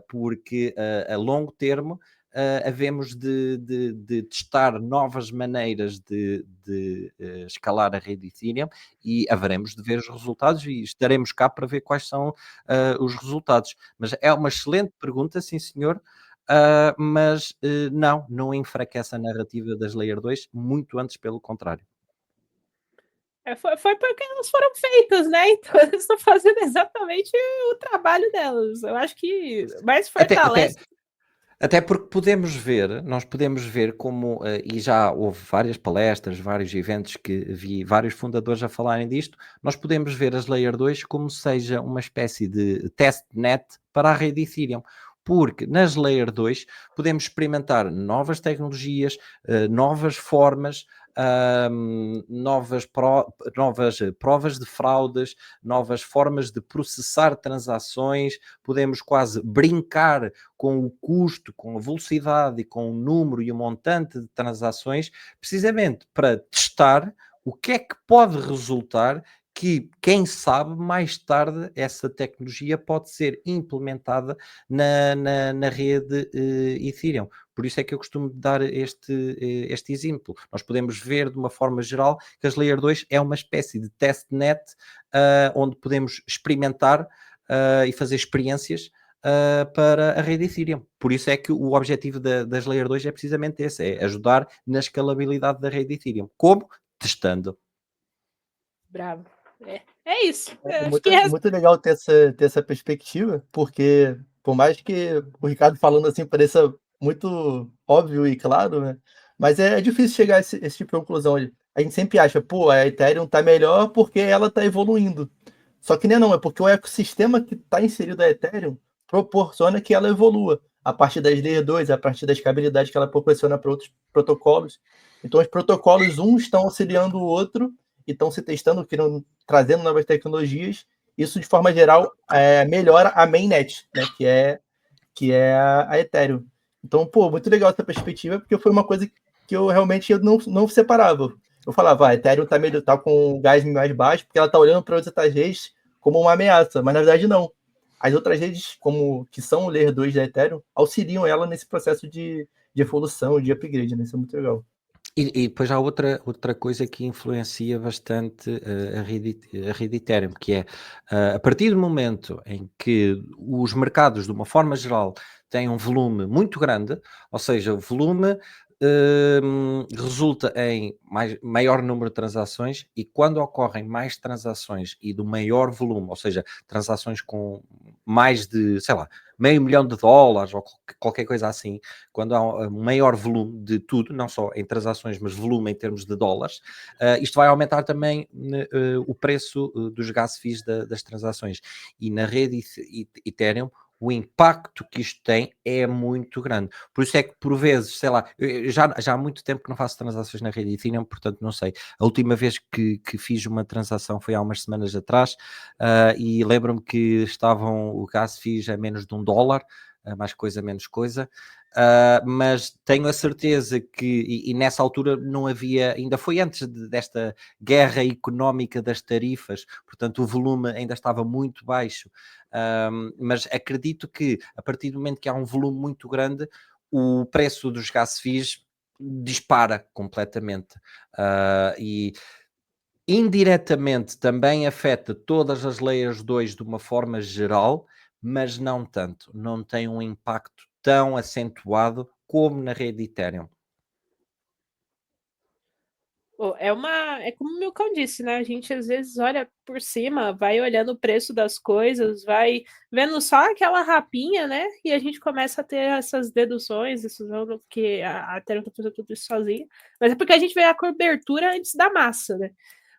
porque a longo termo havemos de testar novas maneiras de escalar a rede Ethereum e haveremos de ver os resultados e estaremos cá para ver quais são os resultados. Mas é uma excelente pergunta, sim senhor, mas não enfraquece a narrativa das Layer 2, muito antes pelo contrário. Foi porque elas foram feitas, né? Então eles estão fazendo exatamente o trabalho delas. Eu acho que mais fortalece. Até porque nós podemos ver como, e já houve várias palestras, vários eventos que vi vários fundadores a falarem disto, nós podemos ver as Layer 2 como seja uma espécie de testnet para a rede Ethereum. Porque nas Layer 2 podemos experimentar novas tecnologias, novas formas, novas provas de fraudes, novas formas de processar transações, podemos quase brincar com o custo, com a velocidade e com o número e o montante de transações, precisamente para testar o que é que pode resultar que, quem sabe, mais tarde essa tecnologia pode ser implementada na rede Ethereum. Por isso é que eu costumo dar este exemplo. Nós podemos ver de uma forma geral que as Layer 2 é uma espécie de testnet onde podemos experimentar e fazer experiências para a rede Ethereum. Por isso é que o objetivo das Layer 2 é precisamente esse, é ajudar na escalabilidade da rede Ethereum. Como? Testando. Bravo. É isso. É Acho que muito legal ter essa perspectiva, porque por mais que o Ricardo falando assim pareça muito óbvio e claro, né? Mas é difícil chegar a esse tipo de conclusão. A gente sempre acha, pô, a Ethereum tá melhor porque ela tá evoluindo. Só que não, é porque o ecossistema que está inserido a Ethereum proporciona que ela evolua a partir das Layer 2, a partir da escalabilidade que ela proporciona para outros protocolos. Então, os protocolos, uns estão auxiliando o outro e estão se testando, trazendo novas tecnologias. Isso, de forma geral, melhora a mainnet, né, que é a Ethereum. Então, pô, muito legal essa perspectiva, porque foi uma coisa que eu realmente não separava. Eu falava, a Ethereum tá com o gás mais baixo, porque ela tá olhando para outras redes como uma ameaça, mas na verdade não. As outras redes, como que são o Layer 2 da Ethereum, auxiliam ela nesse processo de evolução, de upgrade, né? Isso é muito legal. E depois há outra coisa que influencia bastante a rede Ethereum, que é a partir do momento em que os mercados, de uma forma geral, têm um volume muito grande, ou seja, o volume resulta em maior número de transações, e quando ocorrem mais transações e do maior volume, ou seja, transações com mais de, sei lá, $500,000 ou qualquer coisa assim, quando há um maior volume de tudo, não só em transações, mas volume em termos de dólares, isto vai aumentar também o preço dos gas fees das transações. E na rede Ethereum, o impacto que isto tem é muito grande. Por isso é que, por vezes, sei lá, já há muito tempo que não faço transações na rede Ethereum, portanto não sei. A última vez que fiz uma transação foi há umas semanas atrás, e lembro-me que estavam o gas fees a menos de $1, mais coisa, menos coisa. Mas tenho a certeza que, e nessa altura não havia, ainda foi antes desta guerra económica das tarifas, portanto o volume ainda estava muito baixo, mas acredito que a partir do momento que há um volume muito grande, o preço dos gas fees dispara completamente, e indiretamente também afeta todas as layers 2 de uma forma geral, mas não tanto, não tem um impacto tão acentuado como na rede Ethereum. É como o Milcão disse, né? A gente às vezes olha por cima, vai olhando o preço das coisas, vai vendo só aquela rapinha, né? E a gente começa a ter essas deduções, isso não porque a Ethereum tá fazendo tudo isso sozinha, mas é porque a gente vê a cobertura antes da massa, né?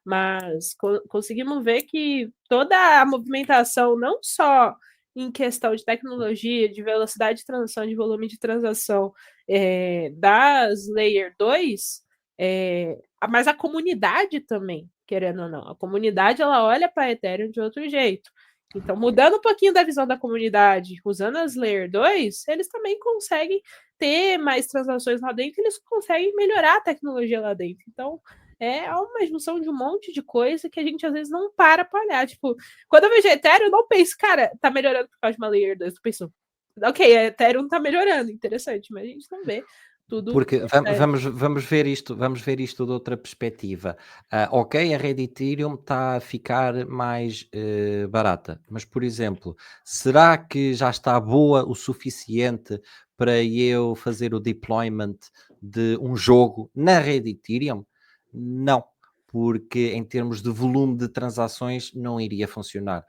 Mas conseguimos ver que toda a movimentação, não só em questão de tecnologia, de velocidade de transação, de volume de transação das Layer 2, mas a comunidade também, querendo ou não. A comunidade ela olha para a Ethereum de outro jeito. Então, mudando um pouquinho da visão da comunidade, usando as Layer 2, eles também conseguem ter mais transações lá dentro, eles conseguem melhorar a tecnologia lá dentro. Então, é uma junção de um monte de coisa que a gente às vezes não para olhar. Tipo, quando eu vejo Ethereum, eu não penso, cara, tá melhorando por causa de uma Layer 2. Eu penso, ok, a Ethereum tá melhorando, interessante, mas a gente não vê tudo. Porque vamos ver isto de outra perspectiva. Ok, a rede Ethereum está a ficar mais barata, mas, por exemplo, será que já está boa o suficiente para eu fazer o deployment de um jogo na rede Ethereum? Não, porque em termos de volume de transações não iria funcionar.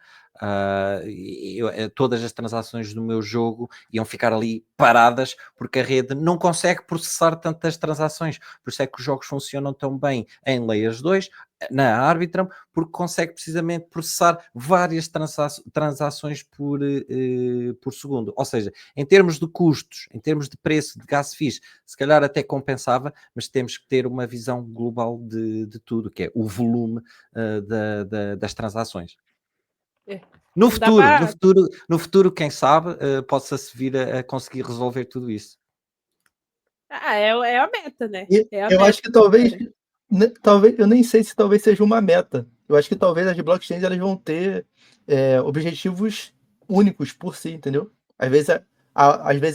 Todas as transações do meu jogo iam ficar ali paradas porque a rede não consegue processar tantas transações. Por isso é que os jogos funcionam tão bem em Layers 2, na Arbitrum, porque consegue precisamente processar várias transações por segundo. Ou seja, em termos de custos, em termos de preço de gas fees, se calhar até compensava, mas temos que ter uma visão global de tudo, que é o volume das transações. É. No Não dá pra... futuro, quem sabe, possa-se vir a conseguir resolver tudo isso. é a meta, né? E É a eu meta acho que talvez, agora. talvez, eu nem sei se talvez seja uma meta. Eu acho que talvez as blockchains elas vão ter objetivos únicos por si, entendeu? Às vezes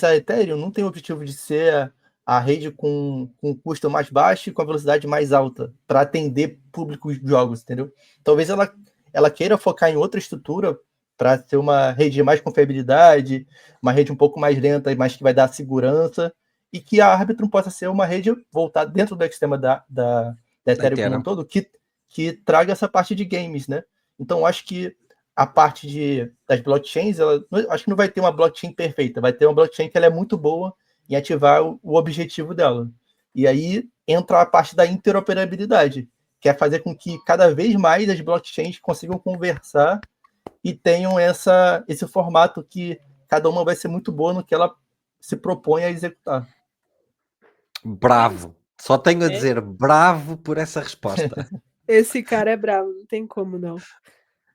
a Ethereum não tem o objetivo de ser a rede com custo mais baixo e com a velocidade mais alta para atender públicos de jogos, entendeu? Talvez ela queira focar em outra estrutura para ter uma rede de mais confiabilidade, uma rede um pouco mais lenta, mas que vai dar segurança, e que a Arbitrum possa ser uma rede voltada dentro do ecossistema da Ethereum como um todo, que traga essa parte de games, né? Então, acho que a parte das blockchains, acho que não vai ter uma blockchain perfeita, vai ter uma blockchain que ela é muito boa em ativar o objetivo dela. E aí entra a parte da interoperabilidade, que é fazer com que cada vez mais as blockchains consigam conversar e tenham esse formato que cada uma vai ser muito boa no que ela se propõe a executar. Bravo. Só tenho a dizer bravo por essa resposta. Esse cara é bravo, não tem como não.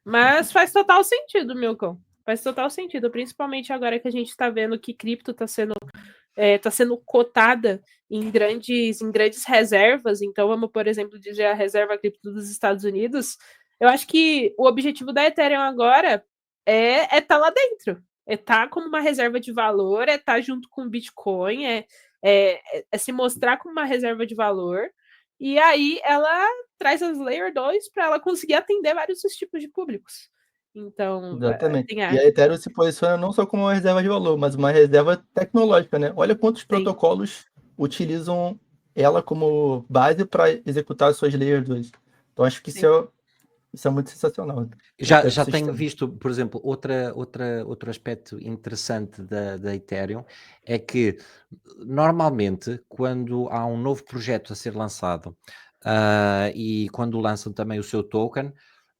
Mas faz total sentido, Milton. Faz total sentido, principalmente agora que a gente está vendo que cripto está sendo cotada em grandes reservas. Então, vamos, por exemplo, dizer a reserva cripto dos Estados Unidos. Eu acho que o objetivo da Ethereum agora é estar lá dentro. É estar como uma reserva de valor, é estar junto com o Bitcoin, é se mostrar como uma reserva de valor. E aí ela traz as Layer 2 para ela conseguir atender vários tipos de públicos. Então, Exatamente. E a Ethereum se posiciona não só como uma reserva de valor, mas uma reserva tecnológica, né? Olha quantos protocolos utilizam ela como base para executar as suas Layer 2. Então, acho que isso é muito sensacional. Já tenho visto, por exemplo, outro aspecto interessante da Ethereum é que normalmente quando há um novo projeto a ser lançado e quando lançam também o seu token,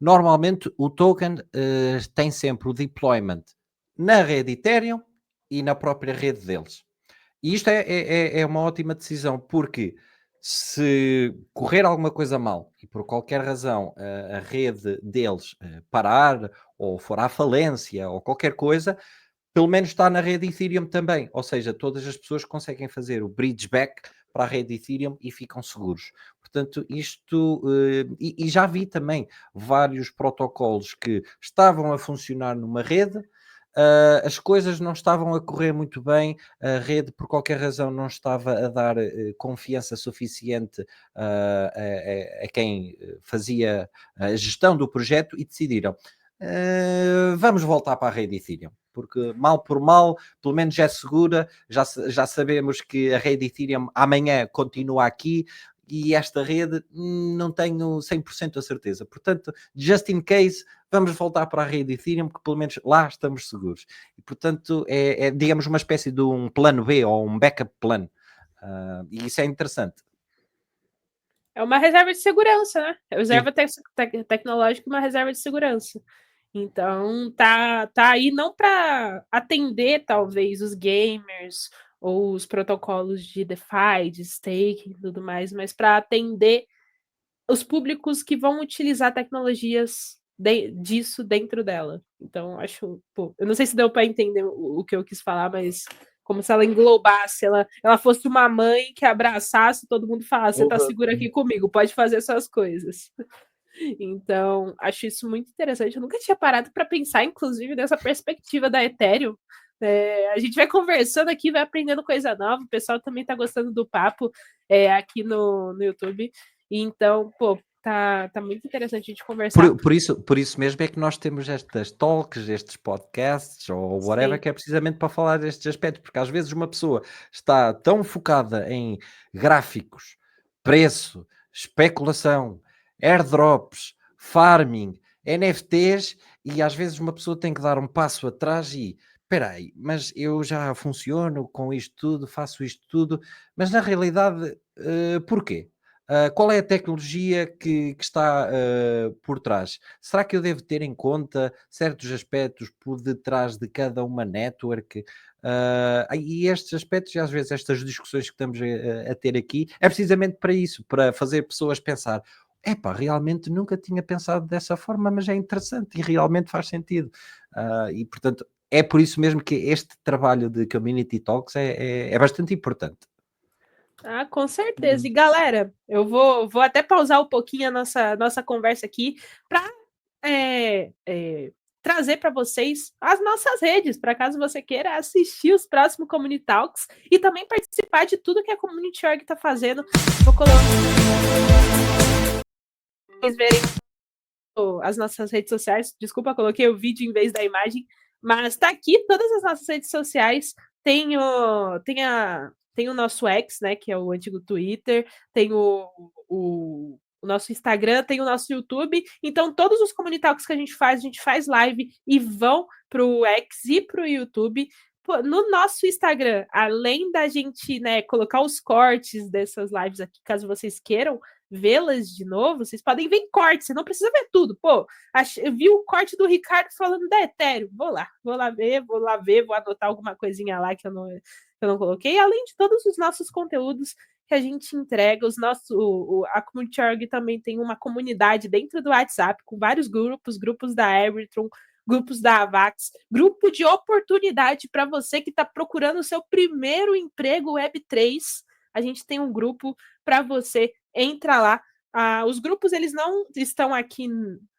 normalmente o token tem sempre o deployment na rede Ethereum e na própria rede deles. E isto é uma ótima decisão, porque se correr alguma coisa mal e por qualquer razão a rede deles parar ou for à falência ou qualquer coisa, pelo menos está na rede Ethereum também. Ou seja, todas as pessoas conseguem fazer o bridge back para a rede Ethereum e ficam seguros. Portanto, isto... e já vi também vários protocolos que estavam a funcionar numa rede, as coisas não estavam a correr muito bem, a rede por qualquer razão não estava a dar confiança suficiente a quem fazia a gestão do projeto e decidiram vamos voltar para a rede Ethereum, porque mal por mal, pelo menos é segura, já sabemos que a rede Ethereum amanhã continua aqui, e esta rede não tenho 100% a certeza. Portanto, just in case, vamos voltar para a rede Ethereum, que pelo menos lá estamos seguros. E, portanto, digamos, uma espécie de um plano B ou um backup plan. E isso é interessante. É uma reserva de segurança, né? Reserva tecnológica e uma reserva de segurança. Então, tá aí não para atender, talvez, os gamers ou os protocolos de DeFi, de staking e tudo mais, mas para atender os públicos que vão utilizar tecnologias disso dentro dela. Então, acho... eu não sei se deu para entender o que eu quis falar, mas como se ela englobasse, ela fosse uma mãe que abraçasse todo mundo e falasse, você tá segura aqui comigo, pode fazer suas coisas. Então, acho isso muito interessante. Eu nunca tinha parado para pensar, inclusive, nessa perspectiva da Ethereum. A gente vai conversando aqui, vai aprendendo coisa nova. O pessoal também está gostando do papo aqui no YouTube. Então, tá muito interessante a gente conversar. Por isso mesmo é que nós temos estas talks, estes podcasts ou whatever, que é precisamente para falar destes aspectos, porque às vezes uma pessoa está tão focada em gráficos, preço, especulação, airdrops, farming NFTs, e às vezes uma pessoa tem que dar um passo atrás e espera aí, mas eu já funciono com isto tudo, faço isto tudo, mas na realidade, porquê? Qual é a tecnologia que está por trás? Será que eu devo ter em conta certos aspectos por detrás de cada uma network? E estes aspectos, e às vezes estas discussões que estamos a ter aqui, é precisamente para isso, para fazer pessoas pensar: epá, realmente nunca tinha pensado dessa forma, mas é interessante e realmente faz sentido. E portanto, é por isso mesmo que este trabalho de Community Talks é bastante importante. Ah, com certeza. E galera, eu vou até pausar um pouquinho a nossa conversa aqui para trazer para vocês as nossas redes, para caso você queira assistir os próximos Community Talks e também participar de tudo que a Community Org está fazendo. Vou colocar vocês verem as nossas redes sociais. Desculpa, coloquei o vídeo em vez da imagem, mas tá aqui todas as nossas redes sociais. Tem o nosso X, né, que é o antigo Twitter, tem o nosso Instagram, tem o nosso YouTube. Então, todos os comunitários que a gente faz live e vão pro X e pro YouTube. No nosso Instagram, além da gente, né, colocar os cortes dessas lives aqui, caso vocês queiram vê-las de novo, vocês podem ver em corte, você não precisa ver tudo. Pô, eu vi o corte do Ricardo falando da Ethereum. Vou lá ver, vou anotar alguma coisinha lá que eu não coloquei, além de todos os nossos conteúdos que a gente entrega, a Community Org também tem uma comunidade dentro do WhatsApp, com vários grupos da Arbitrum, grupos da Avax, grupo de oportunidade para você que está procurando o seu primeiro emprego Web3. A gente tem um grupo para você, entra lá. Os grupos eles não estão aqui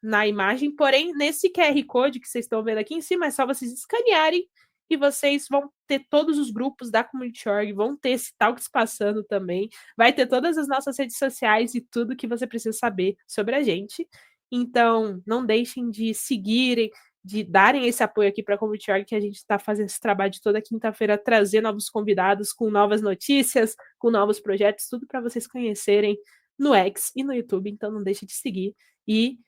na imagem, porém, nesse QR Code que vocês estão vendo aqui em cima, é só vocês escanearem e vocês vão ter todos os grupos da Community Org, vão ter esse Talks passando também, vai ter todas as nossas redes sociais e tudo que você precisa saber sobre a gente. Então, não deixem de seguirem, de darem esse apoio aqui para a Community Org, que a gente está fazendo esse trabalho de toda quinta-feira, trazer novos convidados com novas notícias, com novos projetos, tudo para vocês conhecerem no X e no YouTube. Então não deixe de seguir. E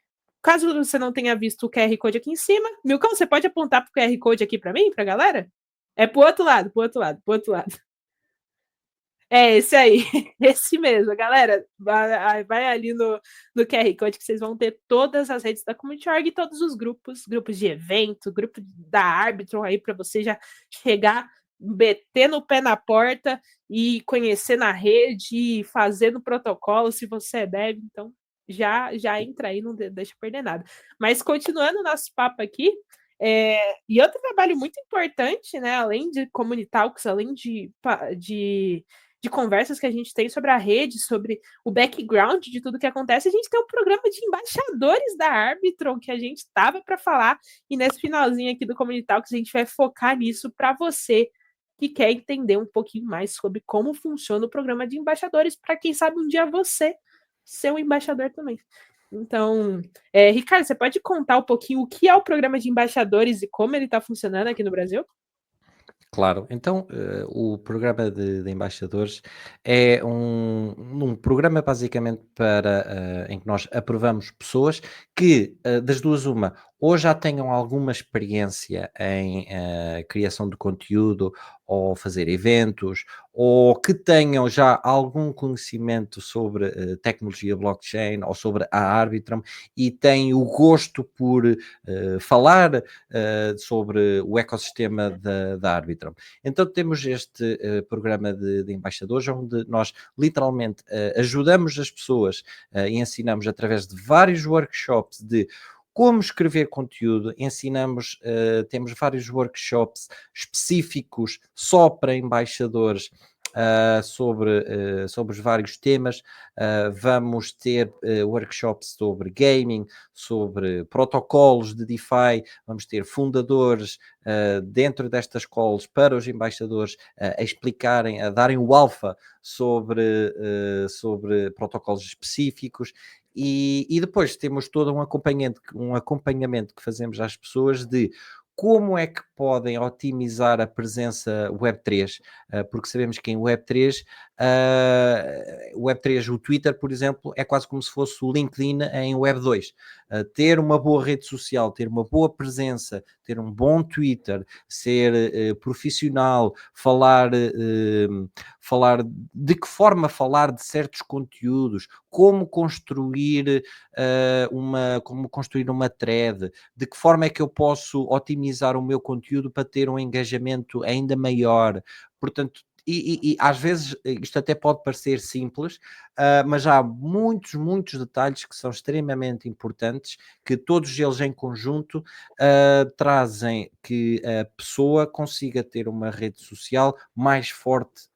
caso você não tenha visto o QR Code aqui em cima, Milcão, você pode apontar para o QR Code aqui para mim, para a galera? É pro outro lado. É esse aí, esse mesmo, galera. Vai ali no QR Code que vocês vão ter todas as redes da Community Org e todos os grupos de evento, grupo da Arbitrum aí para você já chegar, meter no pé na porta e conhecer na rede, fazer no protocolo se você deve. Então, já entra aí, não deixa perder nada. Mas continuando o nosso papo aqui, e outro trabalho muito importante, né, além de Community Talks, além de conversas que a gente tem sobre a rede, sobre o background de tudo que acontece, a gente tem um programa de embaixadores da Arbitrum que a gente estava para falar, e nesse finalzinho aqui do Community Talks a gente vai focar nisso para você que quer entender um pouquinho mais sobre como funciona o programa de embaixadores, para quem sabe um dia você ser um embaixador também. Então, Ricardo, você pode contar um pouquinho o que é o programa de embaixadores e como ele está funcionando aqui no Brasil? Claro, então o programa de embaixadores é um programa basicamente em que nós aprovamos pessoas que, das duas uma, ou já tenham alguma experiência em criação de conteúdo ou fazer eventos, ou que tenham já algum conhecimento sobre tecnologia blockchain ou sobre a Arbitrum e têm o gosto por falar sobre o ecossistema da Arbitrum. Então temos este programa de embaixadores, onde nós literalmente ajudamos as pessoas e ensinamos através de vários workshops de como escrever conteúdo, ensinamos, temos vários workshops específicos só para embaixadores, sobre os vários temas. Vamos ter workshops sobre gaming, sobre protocolos de DeFi, vamos ter fundadores dentro destas calls para os embaixadores a explicarem, a darem o alfa sobre protocolos específicos. E depois temos todo um acompanhamento que fazemos às pessoas de como é que podem otimizar a presença Web3, porque sabemos que em Web3 o Web3, o Twitter, por exemplo, é quase como se fosse o LinkedIn em Web2. Ter uma boa rede social, ter uma boa presença, ter um bom Twitter, ser profissional, falar de que forma falar de certos conteúdos, como construir uma thread, de que forma é que eu posso otimizar o meu conteúdo para ter um engajamento ainda maior. Portanto, e às vezes isto até pode parecer simples, mas há muitos detalhes que são extremamente importantes, que todos eles em conjunto trazem que a pessoa consiga ter uma rede social mais forte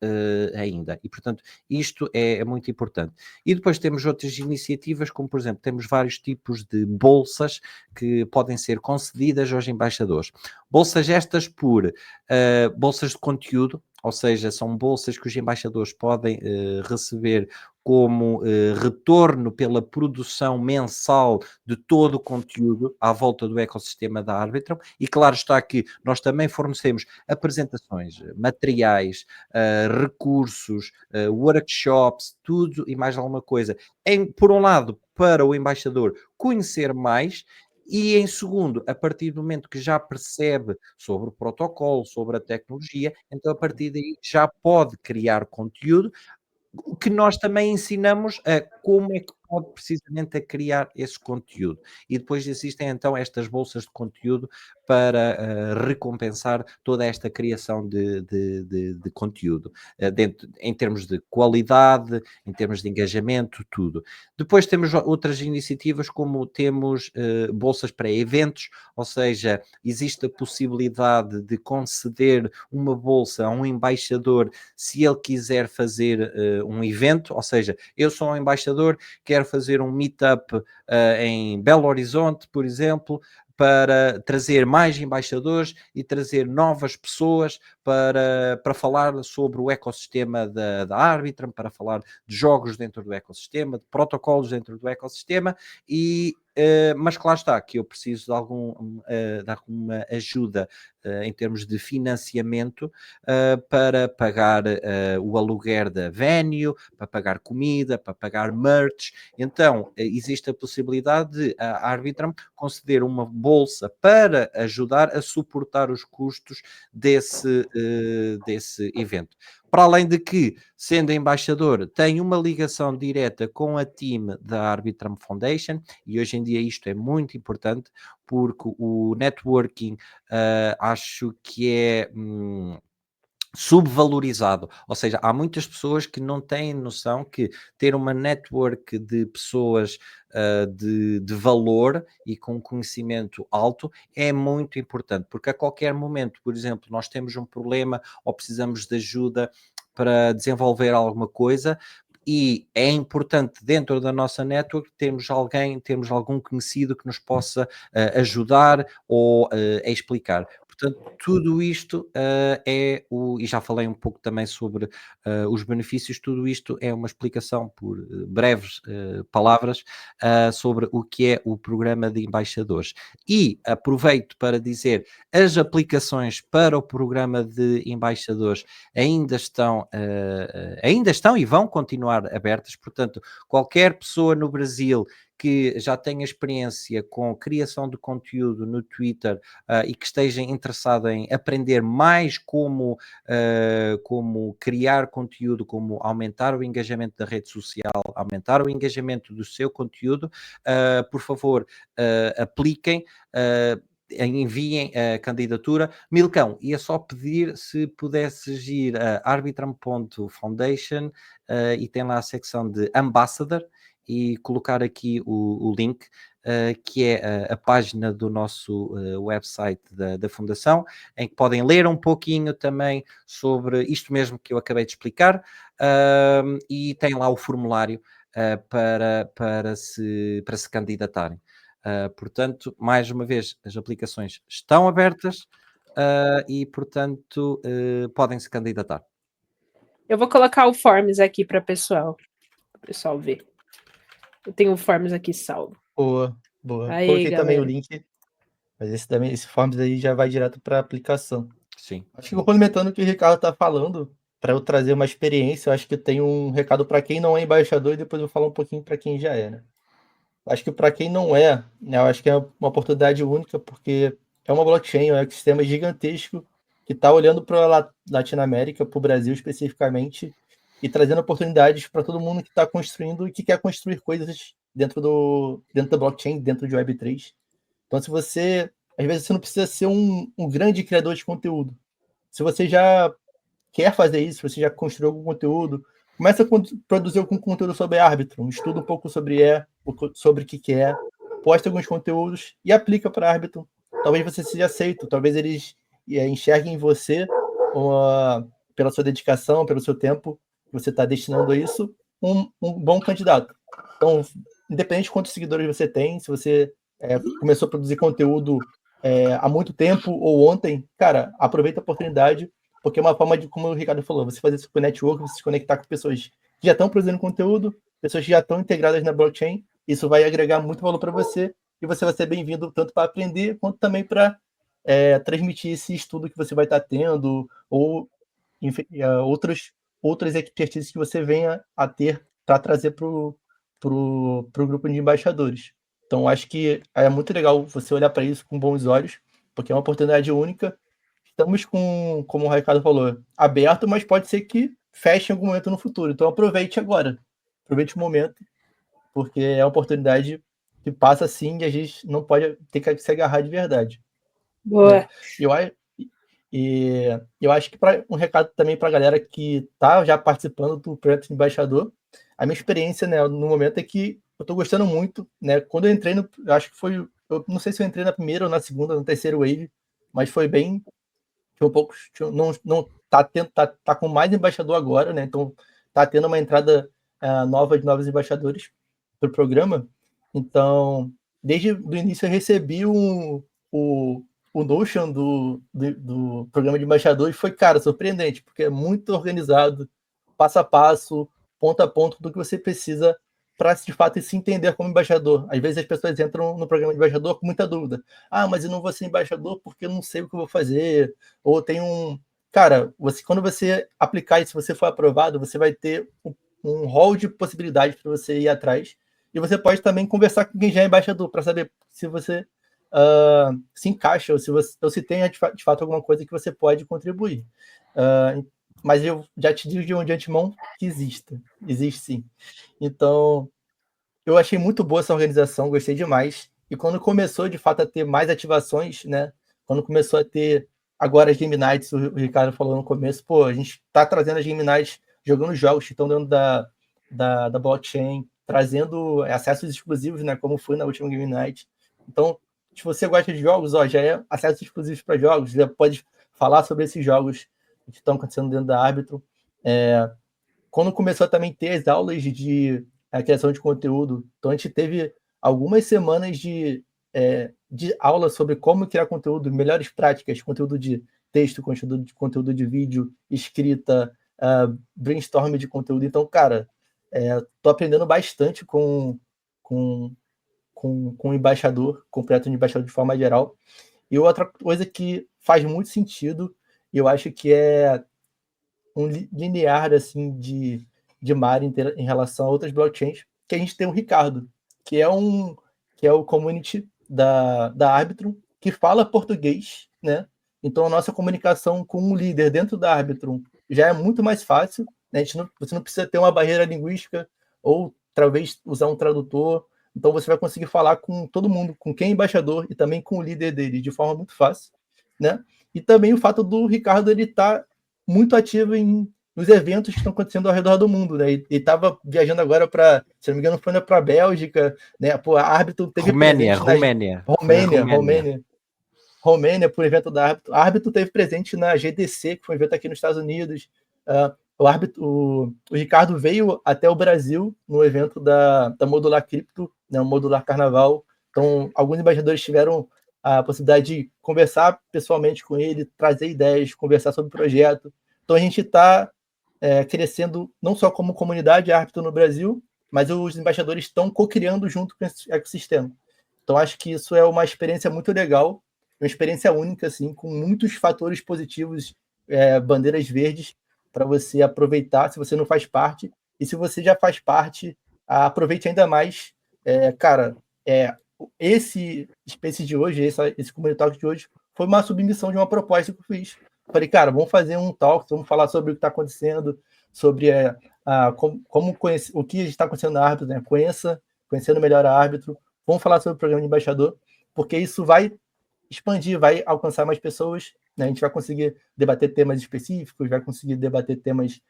ainda. E, portanto, isto é muito importante. E depois temos outras iniciativas, como, por exemplo, temos vários tipos de bolsas que podem ser concedidas aos embaixadores. Bolsas estas por bolsas de conteúdo, ou seja, são bolsas que os embaixadores podem receber como retorno pela produção mensal de todo o conteúdo à volta do ecossistema da Arbitrum. E claro está que nós também fornecemos apresentações, materiais, recursos, workshops, tudo e mais alguma coisa. Por um lado, para o embaixador conhecer mais, e em segundo, a partir do momento que já percebe sobre o protocolo, sobre a tecnologia, então a partir daí já pode criar conteúdo, o que nós também ensinamos a como é que pode precisamente a criar esse conteúdo. E depois existem então estas bolsas de conteúdo para recompensar toda esta criação de conteúdo, em termos de qualidade, em termos de engajamento, tudo. Depois temos outras iniciativas, como temos bolsas para eventos, ou seja, existe a possibilidade de conceder uma bolsa a um embaixador se ele quiser fazer um evento, ou seja, eu sou um embaixador, quero fazer um meetup em Belo Horizonte, por exemplo, para trazer mais embaixadores e trazer novas pessoas para falar sobre o ecossistema da Arbitrum, para falar de jogos dentro do ecossistema, de protocolos dentro do ecossistema, mas claro está que eu preciso de alguma ajuda em termos de financiamento para pagar o aluguer da venue, para pagar comida, para pagar merch. Então, existe a possibilidade de a Arbitrum conceder uma bolsa para ajudar a suportar os custos desse evento. Para além de que, sendo embaixador, tem uma ligação direta com a team da Arbitrum Foundation, e hoje em dia isto é muito importante, porque o networking acho que é subvalorizado, ou seja, há muitas pessoas que não têm noção que ter uma network de pessoas de valor e com conhecimento alto é muito importante, porque a qualquer momento, por exemplo, nós temos um problema ou precisamos de ajuda para desenvolver alguma coisa, e é importante dentro da nossa network termos algum conhecido que nos possa ajudar ou explicar. Portanto, tudo isto e já falei um pouco também sobre os benefícios, tudo isto é uma explicação por breves palavras sobre o que é o programa de embaixadores. E aproveito para dizer, as aplicações para o programa de embaixadores ainda estão e vão continuar abertas, portanto, qualquer pessoa no Brasil que já tenha experiência com criação de conteúdo no Twitter e que esteja interessado em aprender mais como criar conteúdo, como aumentar o engajamento da rede social, aumentar o engajamento do seu conteúdo, por favor, apliquem. Enviem a candidatura. Milcão, ia só pedir se pudesses ir a arbitrum.foundation e tem lá a secção de Ambassador e colocar aqui o link, que é a página do nosso website da Fundação, em que podem ler um pouquinho também sobre isto mesmo que eu acabei de explicar, e tem lá o formulário para se candidatarem. Portanto, mais uma vez, as aplicações estão abertas e, portanto, podem se candidatar. Eu vou colocar o Forms aqui para o pessoal ver. Eu tenho o Forms aqui salvo. Boa. Aí, Coloquei galera. também o link, mas esse Forms aí já vai direto para a aplicação. Sim. Acho que complementando o que o Ricardo está falando, para eu trazer uma experiência, eu acho que tem um recado para quem não é embaixador e depois eu vou falar um pouquinho para quem já é, né? Acho que para quem não é, né, eu acho que é uma oportunidade única, porque é uma blockchain, é um ecossistema gigantesco que está olhando para a Latinoamérica, para o Brasil especificamente, e trazendo oportunidades para todo mundo que está construindo e que quer construir coisas dentro da blockchain, dentro de Web3. Então, se você, às vezes, você não precisa ser um grande criador de conteúdo. Se você já quer fazer isso, você já construiu algum conteúdo, começa a produzir algum conteúdo sobre Arbitrum, estuda um pouco sobre o que é, posta alguns conteúdos e aplica para Arbitrum. Talvez você seja aceito, talvez eles enxerguem em você, pela sua dedicação, pelo seu tempo que você está destinando a isso, um bom candidato. Então, independente de quantos seguidores você tem, se você começou a produzir conteúdo há muito tempo ou ontem, cara, aproveita a oportunidade, porque é uma forma de, como o Ricardo falou, você fazer isso com o network, você se conectar com pessoas que já estão produzindo conteúdo, pessoas que já estão integradas na blockchain, isso vai agregar muito valor para você e você vai ser bem-vindo tanto para aprender quanto também para transmitir esse estudo que você vai estar tendo ou outras expertises que você venha a ter para trazer para o grupo de embaixadores. Então, acho que é muito legal você olhar para isso com bons olhos, porque é uma oportunidade única. Estamos com, como o Ricardo falou, aberto, mas pode ser que feche em algum momento no futuro. Então, aproveite agora. Aproveite o momento, porque é uma oportunidade que passa assim e a gente não pode ter que se agarrar de verdade. Boa. Eu acho que um recado também para a galera que está já participando do projeto de embaixador, a minha experiência, né, no momento é que eu estou gostando muito, né? Quando eu entrei acho que foi, eu não sei se eu entrei na primeira ou na segunda, na terceira wave, mas foi bem, tinha um pouco, não tá com mais embaixador agora, né? Então tá tendo uma entrada nova de novos embaixadores para o programa. Então, desde o início eu recebi o Notion do programa de embaixador e foi, cara, surpreendente, porque é muito organizado, passo a passo, ponto a ponto do que você precisa para, de fato, se entender como embaixador. Às vezes as pessoas entram no programa de embaixador com muita dúvida. Ah, mas eu não vou ser embaixador porque eu não sei o que eu vou fazer. Ou tem um... Cara, quando você aplicar e se você for aprovado, você vai ter um hall de possibilidades para você ir atrás. E você pode também conversar com quem já é embaixador para saber se você se encaixa ou se tem de fato alguma coisa que você pode contribuir. Mas eu já te digo de antemão que existe sim. Então, eu achei muito boa essa organização, gostei demais. E quando começou, de fato, a ter mais ativações, né? Quando começou a ter agora as Game Nights, o Ricardo falou no começo, pô, a gente está trazendo as Game Nights, jogando jogos que estão dentro da blockchain, trazendo acessos exclusivos, né? Como foi na última Game Night. Então, se você gosta de jogos, ó, já é acessos exclusivos para jogos, já pode falar sobre esses jogos que estão acontecendo dentro da Arbitrum. Quando começou a também ter as aulas de criação de conteúdo, então a gente teve algumas semanas de aula sobre como criar conteúdo, melhores práticas, conteúdo de texto, conteúdo de vídeo, escrita, brainstorm de conteúdo. Então, cara, tô aprendendo bastante com o embaixador, com o projeto de embaixador de forma geral. E outra coisa que faz muito sentido, eu acho que é um linear assim de mar em relação a outras blockchains, que a gente tem o Ricardo, que é o community da Arbitrum, que fala português, né? Então a nossa comunicação com o líder dentro da Arbitrum já é muito mais fácil, né? Você não precisa ter uma barreira linguística ou talvez usar um tradutor. Então você vai conseguir falar com todo mundo, com quem é embaixador e também com o líder dele de forma muito fácil, né? E também o fato do Ricardo ele estar muito ativo nos eventos que estão acontecendo ao redor do mundo, né? Ele estava viajando agora para, se não me engano, foi para a Bélgica, né? Pô, a Arbitrum teve Romênia, Romênia, por evento da Arbitrum. A Arbitrum teve presente na GDC, que foi um evento aqui nos Estados Unidos. O Ricardo veio até o Brasil no evento da Modular Cripto, né? O Modular Carnaval. Então, alguns embaixadores tiveram a possibilidade de conversar pessoalmente com ele, trazer ideias, conversar sobre o projeto. Então, a gente está crescendo não só como comunidade Arbitrum no Brasil, mas os embaixadores estão co-criando junto com esse ecossistema. Então, acho que isso é uma experiência muito legal, uma experiência única, assim, com muitos fatores positivos, bandeiras verdes, para você aproveitar, se você não faz parte, e se você já faz parte, aproveite ainda mais. Cara, esse Space de hoje, esse Community Talk de hoje, foi uma submissão de uma proposta que eu fiz. Falei, cara, vamos fazer um talk, vamos falar sobre o que está acontecendo, sobre como conhecer, o que está acontecendo na árbitro, né? Conhecendo melhor a árbitro. Vamos falar sobre o programa de embaixador, porque isso vai expandir, vai alcançar mais pessoas, né? A gente vai conseguir debater temas específicos, vai conseguir debater temas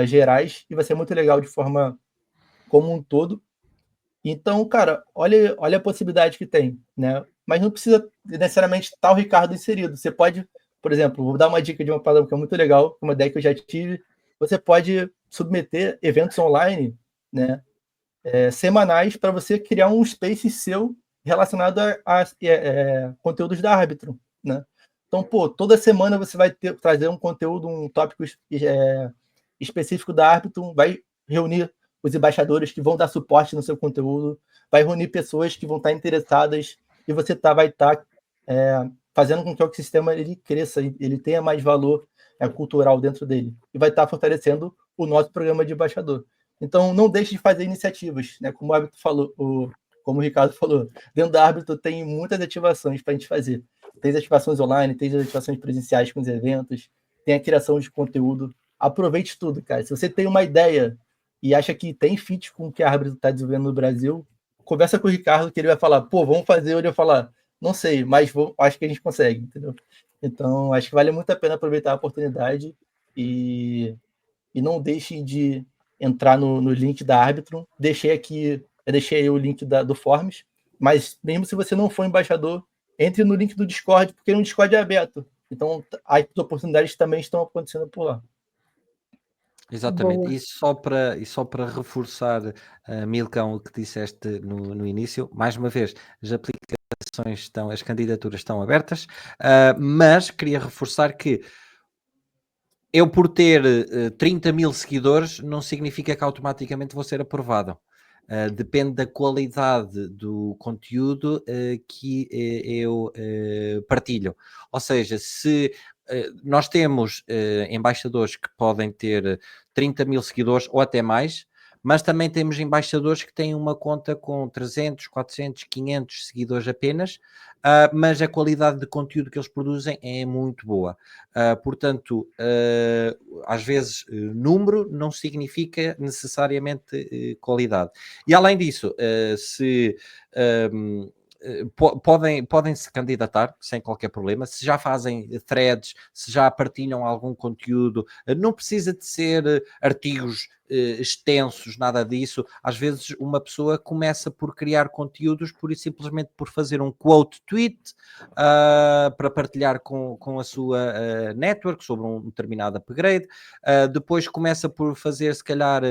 gerais, e vai ser muito legal de forma como um todo. Então, cara, olha a possibilidade que tem, né? Mas não precisa necessariamente estar o Ricardo inserido. Você pode, por exemplo, vou dar uma dica de uma palavra que é muito legal, uma ideia que eu já tive. Você pode submeter eventos online, né, semanais, para você criar um space seu relacionado a conteúdos da árbitro, né? Então, pô, toda semana você vai trazer um conteúdo, um tópico específico da árbitro, vai reunir os embaixadores que vão dar suporte no seu conteúdo, vai reunir pessoas que vão estar interessadas, e você vai estar fazendo com que o sistema ele cresça, ele tenha mais valor cultural dentro dele, e vai estar fortalecendo o nosso programa de embaixador. Então, não deixe de fazer iniciativas, né? Como o árbitro falou, como o Ricardo falou, dentro da árbitro tem muitas ativações para a gente fazer. Tem as ativações online, tem as ativações presenciais com os eventos, tem a criação de conteúdo. Aproveite tudo, cara. Se você tem uma ideia e acha que tem fit com o que a árbitro está desenvolvendo no Brasil, conversa com o Ricardo, que ele vai falar, pô, vamos fazer, ele vai falar, não sei, mas acho que a gente consegue, entendeu? Então, acho que vale muito a pena aproveitar a oportunidade e não deixem de entrar no link da Arbitrum. Deixei aí o link do Forms, mas mesmo se você não for embaixador, entre no link do Discord, porque no Discord é aberto. Então, as oportunidades também estão acontecendo por lá. Exatamente, Boa. e só para reforçar, Milcão, o que disseste no início, mais uma vez, as candidaturas estão abertas, mas queria reforçar que eu, por ter 30 mil seguidores, não significa que automaticamente vou ser aprovado. Depende da qualidade do conteúdo que eu partilho. Ou seja, se nós temos embaixadores que podem ter 30 mil seguidores ou até mais, mas também temos embaixadores que têm uma conta com 300, 400, 500 seguidores apenas, mas a qualidade de conteúdo que eles produzem é muito boa. Portanto, às vezes número não significa necessariamente qualidade. E além disso, podem se candidatar sem qualquer problema, se já fazem threads, se já partilham algum conteúdo, não precisa de ser artigos extensos, nada disso. Às vezes uma pessoa começa por criar conteúdos pura e simplesmente por fazer um quote tweet para partilhar com a sua network sobre um determinado upgrade, depois começa por fazer se calhar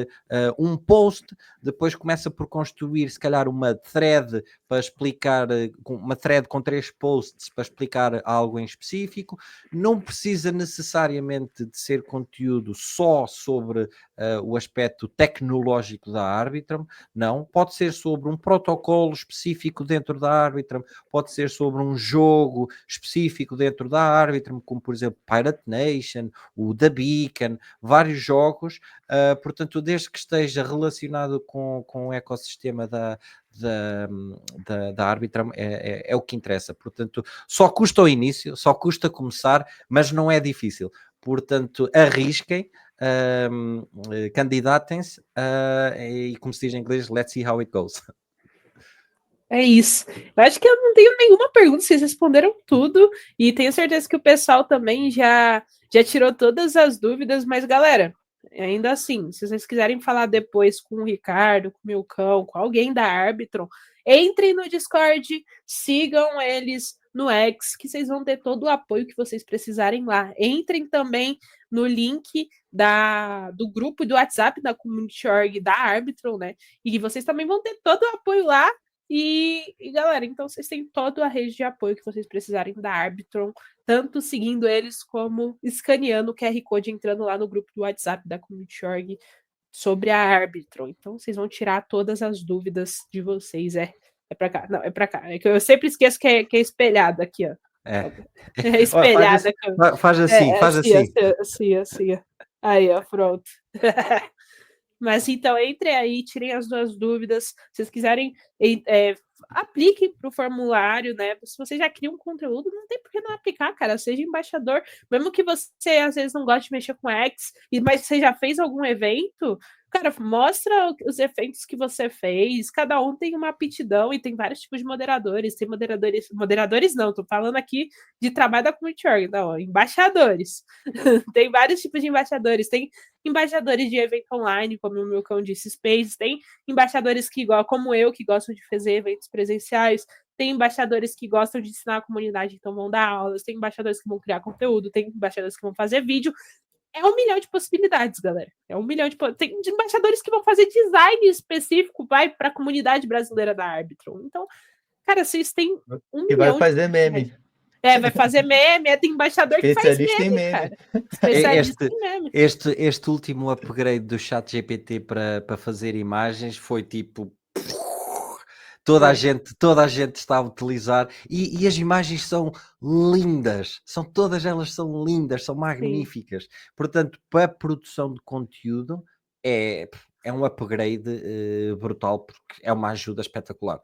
um post, depois começa por construir se calhar uma thread para explicar, uma thread com 3 posts para explicar algo em específico. Não precisa necessariamente de ser conteúdo só sobre o aspecto tecnológico da Arbitrum, não. Pode ser sobre um protocolo específico dentro da Arbitrum, pode ser sobre um jogo específico dentro da Arbitrum, como por exemplo Pirate Nation, o The Beacon, vários jogos, portanto, desde que esteja relacionado com o ecossistema da Arbitrum é o que interessa. Portanto, só custa o início, só custa começar, mas não é difícil. Portanto, arrisquem, candidatem-se e, como se diz em inglês, let's see how it goes. É isso. Eu acho que eu não tenho nenhuma pergunta, vocês responderam tudo e tenho certeza que o pessoal também já tirou todas as dúvidas, mas galera, ainda assim, se vocês quiserem falar depois com o Ricardo, com o Milcão, com alguém da Arbitrum, entrem no Discord, sigam eles no X, que vocês vão ter todo o apoio que vocês precisarem lá. Entrem também no link do grupo do WhatsApp da Community Org da Arbitrum, né? E vocês também vão ter todo o apoio lá. E galera, então vocês têm toda a rede de apoio que vocês precisarem da Arbitrum, tanto seguindo eles como escaneando o QR Code, entrando lá no grupo do WhatsApp da Community Org sobre a Arbitrum. Então vocês vão tirar todas as dúvidas de vocês. É para cá, não, é para cá. É que eu sempre esqueço que é espelhado aqui, ó. É espelhado. Faz assim. Assim. Aí, ó, pronto. Mas então, entrem aí, tirem as duas dúvidas. Se vocês quiserem, apliquem para o formulário, né? Se você já cria um conteúdo, não tem por que não aplicar, cara. Seja embaixador. Mesmo que você, às vezes, não goste de mexer com X, mas você já fez algum evento, cara, mostra os eventos que você fez. Cada um tem uma aptidão e tem vários tipos de moderadores. Tem moderadores. Moderadores não, tô falando aqui de trabalho da Community Org, não, ó, embaixadores. Tem vários tipos de embaixadores. Tem embaixadores de evento online, como o meu cão disse, Space, tem embaixadores que, igual como eu, que gostam de fazer eventos presenciais, tem embaixadores que gostam de ensinar a comunidade, então vão dar aulas, tem embaixadores que vão criar conteúdo, tem embaixadores que vão fazer vídeo. É 1 milhão de possibilidades, galera. É 1 milhão de tem embaixadores que vão fazer design específico, vai para a comunidade brasileira da Arbitrum. Então, cara, vocês têm 1 E vai milhão fazer meme. vai fazer meme, tem embaixador que faz Especialista em meme, meme. cara. Especialista Este, em meme. este último upgrade do ChatGPT para fazer imagens foi tipo. Toda a gente está a utilizar e as imagens são lindas, todas elas são lindas, são magníficas. Portanto, para a produção de conteúdo é um upgrade brutal, porque é uma ajuda espetacular.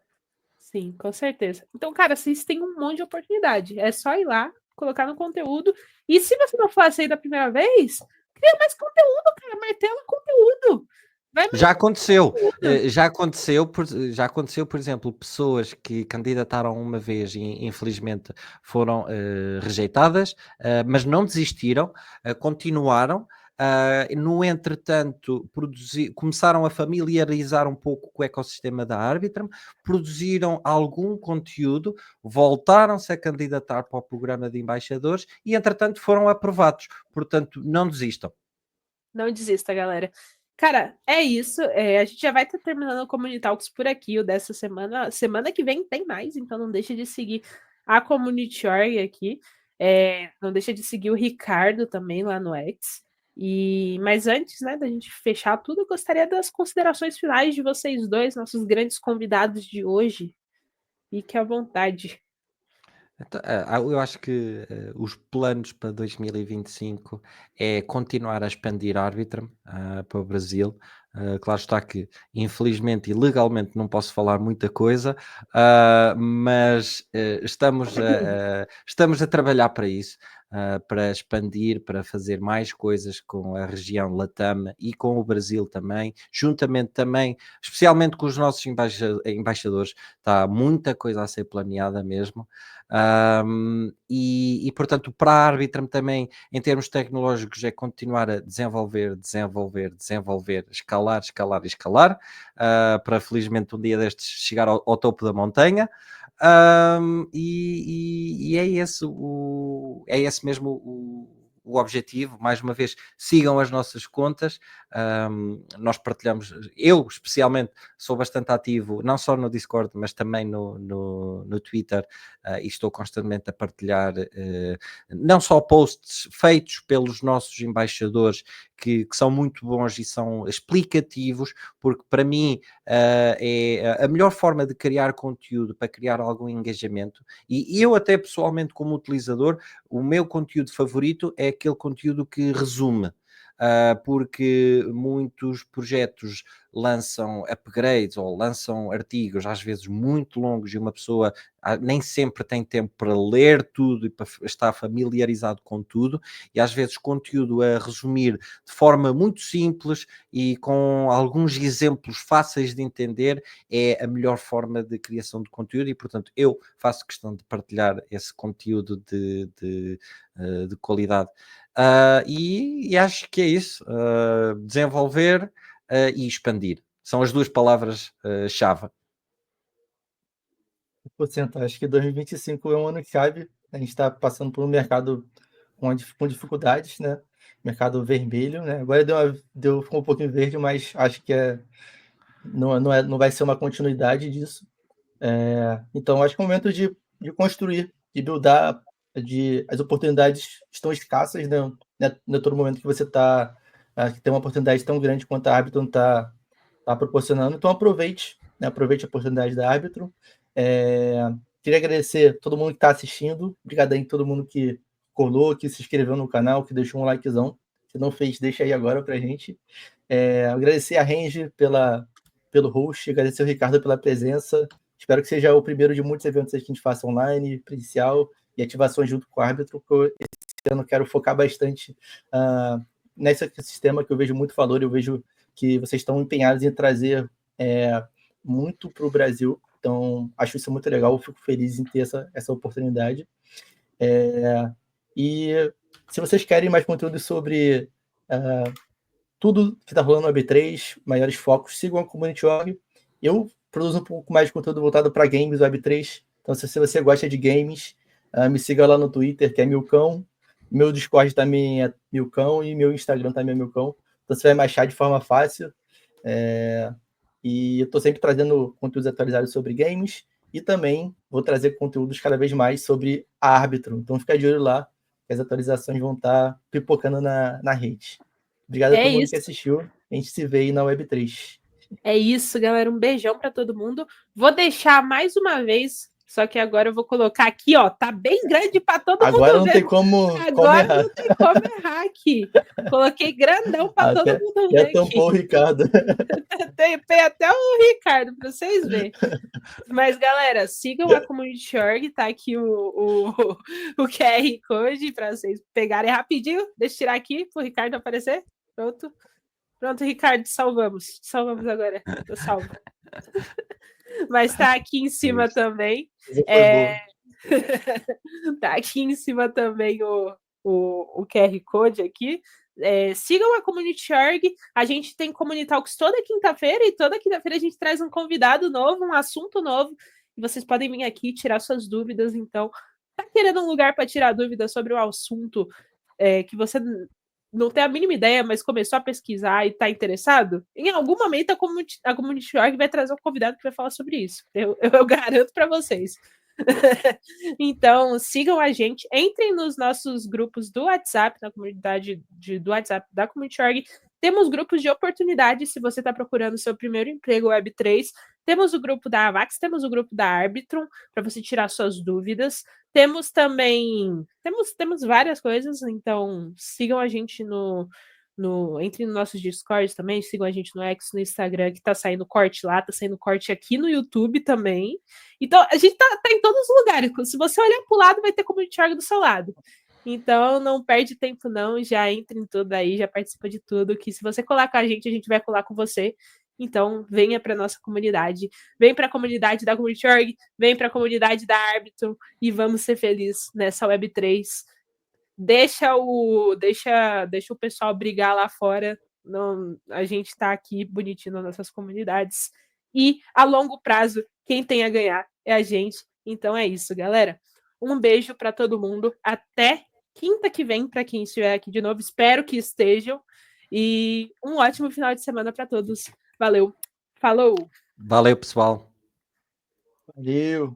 Sim, com certeza. Então, cara, vocês têm um monte de oportunidade. É só ir lá, colocar no conteúdo. E se você não for aceito da primeira vez, cria mais conteúdo, cara. Martela conteúdo. Vai Já aconteceu, já aconteceu, por exemplo, pessoas que candidataram uma vez e infelizmente foram rejeitadas, mas não desistiram, continuaram. No entretanto, começaram a familiarizar um pouco com o ecossistema da Arbitrum, produziram algum conteúdo, voltaram-se a candidatar para o programa de embaixadores e, entretanto, foram aprovados. Portanto, não desistam. Não desista, galera. Cara, é isso. A gente já vai estar terminando o Community Talks por aqui, o dessa semana. Semana que vem tem mais, então não deixa de seguir a Community Org aqui. Não deixa de seguir o Ricardo também lá no X. Mas antes, né, da gente fechar tudo, eu gostaria das considerações finais de vocês dois, nossos grandes convidados de hoje. Fique à vontade. Então, eu acho que os planos para 2025 é continuar a expandir a Arbitrum para o Brasil. Claro está que, infelizmente e legalmente, não posso falar muita coisa, mas estamos a trabalhar para isso, para expandir, para fazer mais coisas com a região Latam e com o Brasil também, juntamente também, especialmente com os nossos embaixadores. Está muita coisa a ser planeada mesmo. Portanto, para a Arbitrum também, em termos tecnológicos, é continuar a desenvolver, escalar, para felizmente um dia destes chegar ao topo da montanha. É esse mesmo o objetivo. Mais uma vez, sigam as nossas contas. Nós partilhamos, eu especialmente sou bastante ativo, não só no Discord, mas também no Twitter, e estou constantemente a partilhar não só posts feitos pelos nossos embaixadores, que são muito bons e são explicativos, porque para mim é a melhor forma de criar conteúdo, para criar algum engajamento. E eu até pessoalmente, como utilizador, o meu conteúdo favorito é aquele conteúdo que resume, porque muitos projetos lançam upgrades ou lançam artigos às vezes muito longos e uma pessoa nem sempre tem tempo para ler tudo e para estar familiarizado com tudo, e às vezes conteúdo a resumir de forma muito simples e com alguns exemplos fáceis de entender é a melhor forma de criação de conteúdo. E portanto eu faço questão de partilhar esse conteúdo de qualidade. E acho que é isso, desenvolver e expandir. São as duas palavras-chave. 100%. Acho que 2025 é um ano chave. A gente está passando por um mercado com dificuldades, né? Mercado vermelho, né? Agora ficou um pouquinho verde, mas acho que não vai ser uma continuidade disso. Então, acho que é o momento de construir, de buildar, as oportunidades estão escassas, né? Não é todo momento que você que tem uma oportunidade tão grande quanto a Arbitrum está proporcionando. Então, aproveite, né? Aproveite a oportunidade da Arbitrum. Queria agradecer todo mundo que está assistindo. Obrigado aí a todo mundo que colou, que se inscreveu no canal, que deixou um likezão. Se não fez, deixa aí agora pra gente. Agradecer a Range pelo host, agradecer o Ricardo pela presença. Espero que seja o primeiro de muitos eventos que a gente faça online, presencial e ativações junto com o árbitro, porque esse ano eu quero focar bastante nesse ecossistema que eu vejo muito valor, eu vejo que vocês estão empenhados em trazer muito para o Brasil, então acho isso muito legal, eu fico feliz em ter essa oportunidade. E se vocês querem mais conteúdo sobre tudo que está rolando no Web3, maiores focos, sigam a Community.org. Eu produzo um pouco mais de conteúdo voltado para games Web3, então se você gosta de games, me siga lá no Twitter, que é Milcão. Meu Discord também é Milcão e meu Instagram também é Milcão. Então você vai me achar de forma fácil. E eu estou sempre trazendo conteúdos atualizados sobre games e também vou trazer conteúdos cada vez mais sobre árbitro. Então fica de olho lá, que as atualizações vão estar pipocando na rede. Obrigado a todo mundo que assistiu. A gente se vê aí na Web3. É isso, galera. Um beijão para todo mundo. Vou deixar mais uma vez, só que agora eu vou colocar aqui, ó. Tá bem grande para todo mundo ver. Agora não tem como Agora não tem como errar aqui. Coloquei grandão para todo mundo ver. Já tampou o Ricardo. Tem até o Ricardo para vocês verem. Mas, galera, sigam a Community.org, tá aqui o QR Code para vocês pegarem rapidinho. Deixa eu tirar aqui para o Ricardo aparecer. Pronto, Ricardo, salvamos. Salvamos agora. Eu salvo. Mas tá aqui em cima também. Tá aqui em cima também o QR Code aqui. Sigam a Community.org. A gente tem Communitalks toda quinta-feira e toda quinta-feira a gente traz um convidado novo, um assunto novo. E vocês podem vir aqui tirar suas dúvidas. Então, tá querendo um lugar para tirar dúvidas sobre o assunto que você não tem a mínima ideia, mas começou a pesquisar e está interessado? Em algum momento a Community.org vai trazer um convidado que vai falar sobre isso. Eu garanto para vocês. Então, sigam a gente, entrem nos nossos grupos do WhatsApp, na comunidade do WhatsApp da Community.org. Temos grupos de oportunidade se você está procurando seu primeiro emprego Web3. Temos o grupo da Avax, temos o grupo da Arbitrum, para você tirar suas dúvidas. Temos também... Temos várias coisas, então sigam a gente entre nos nossos Discords também, sigam a gente no X, no Instagram, que tá saindo corte lá, tá saindo corte aqui no YouTube também. Então, a gente tá em todos os lugares. Se você olhar pro lado, vai ter Community.org do seu lado. Então, não perde tempo não, já entra em tudo aí, já participa de tudo, que se você colar com a gente vai colar com você. Então, venha para nossa comunidade, vem para a comunidade da Community.org, vem para a comunidade da Arbitrum e vamos ser felizes nessa Web3. Deixa o pessoal brigar lá fora. Não, a gente está aqui bonitinho nas nossas comunidades. E a longo prazo, quem tem a ganhar é a gente. Então é isso, galera. Um beijo para todo mundo. Até quinta que vem, para quem estiver aqui de novo. Espero que estejam. E um ótimo final de semana para todos. Valeu. Falou. Valeu, pessoal. Valeu.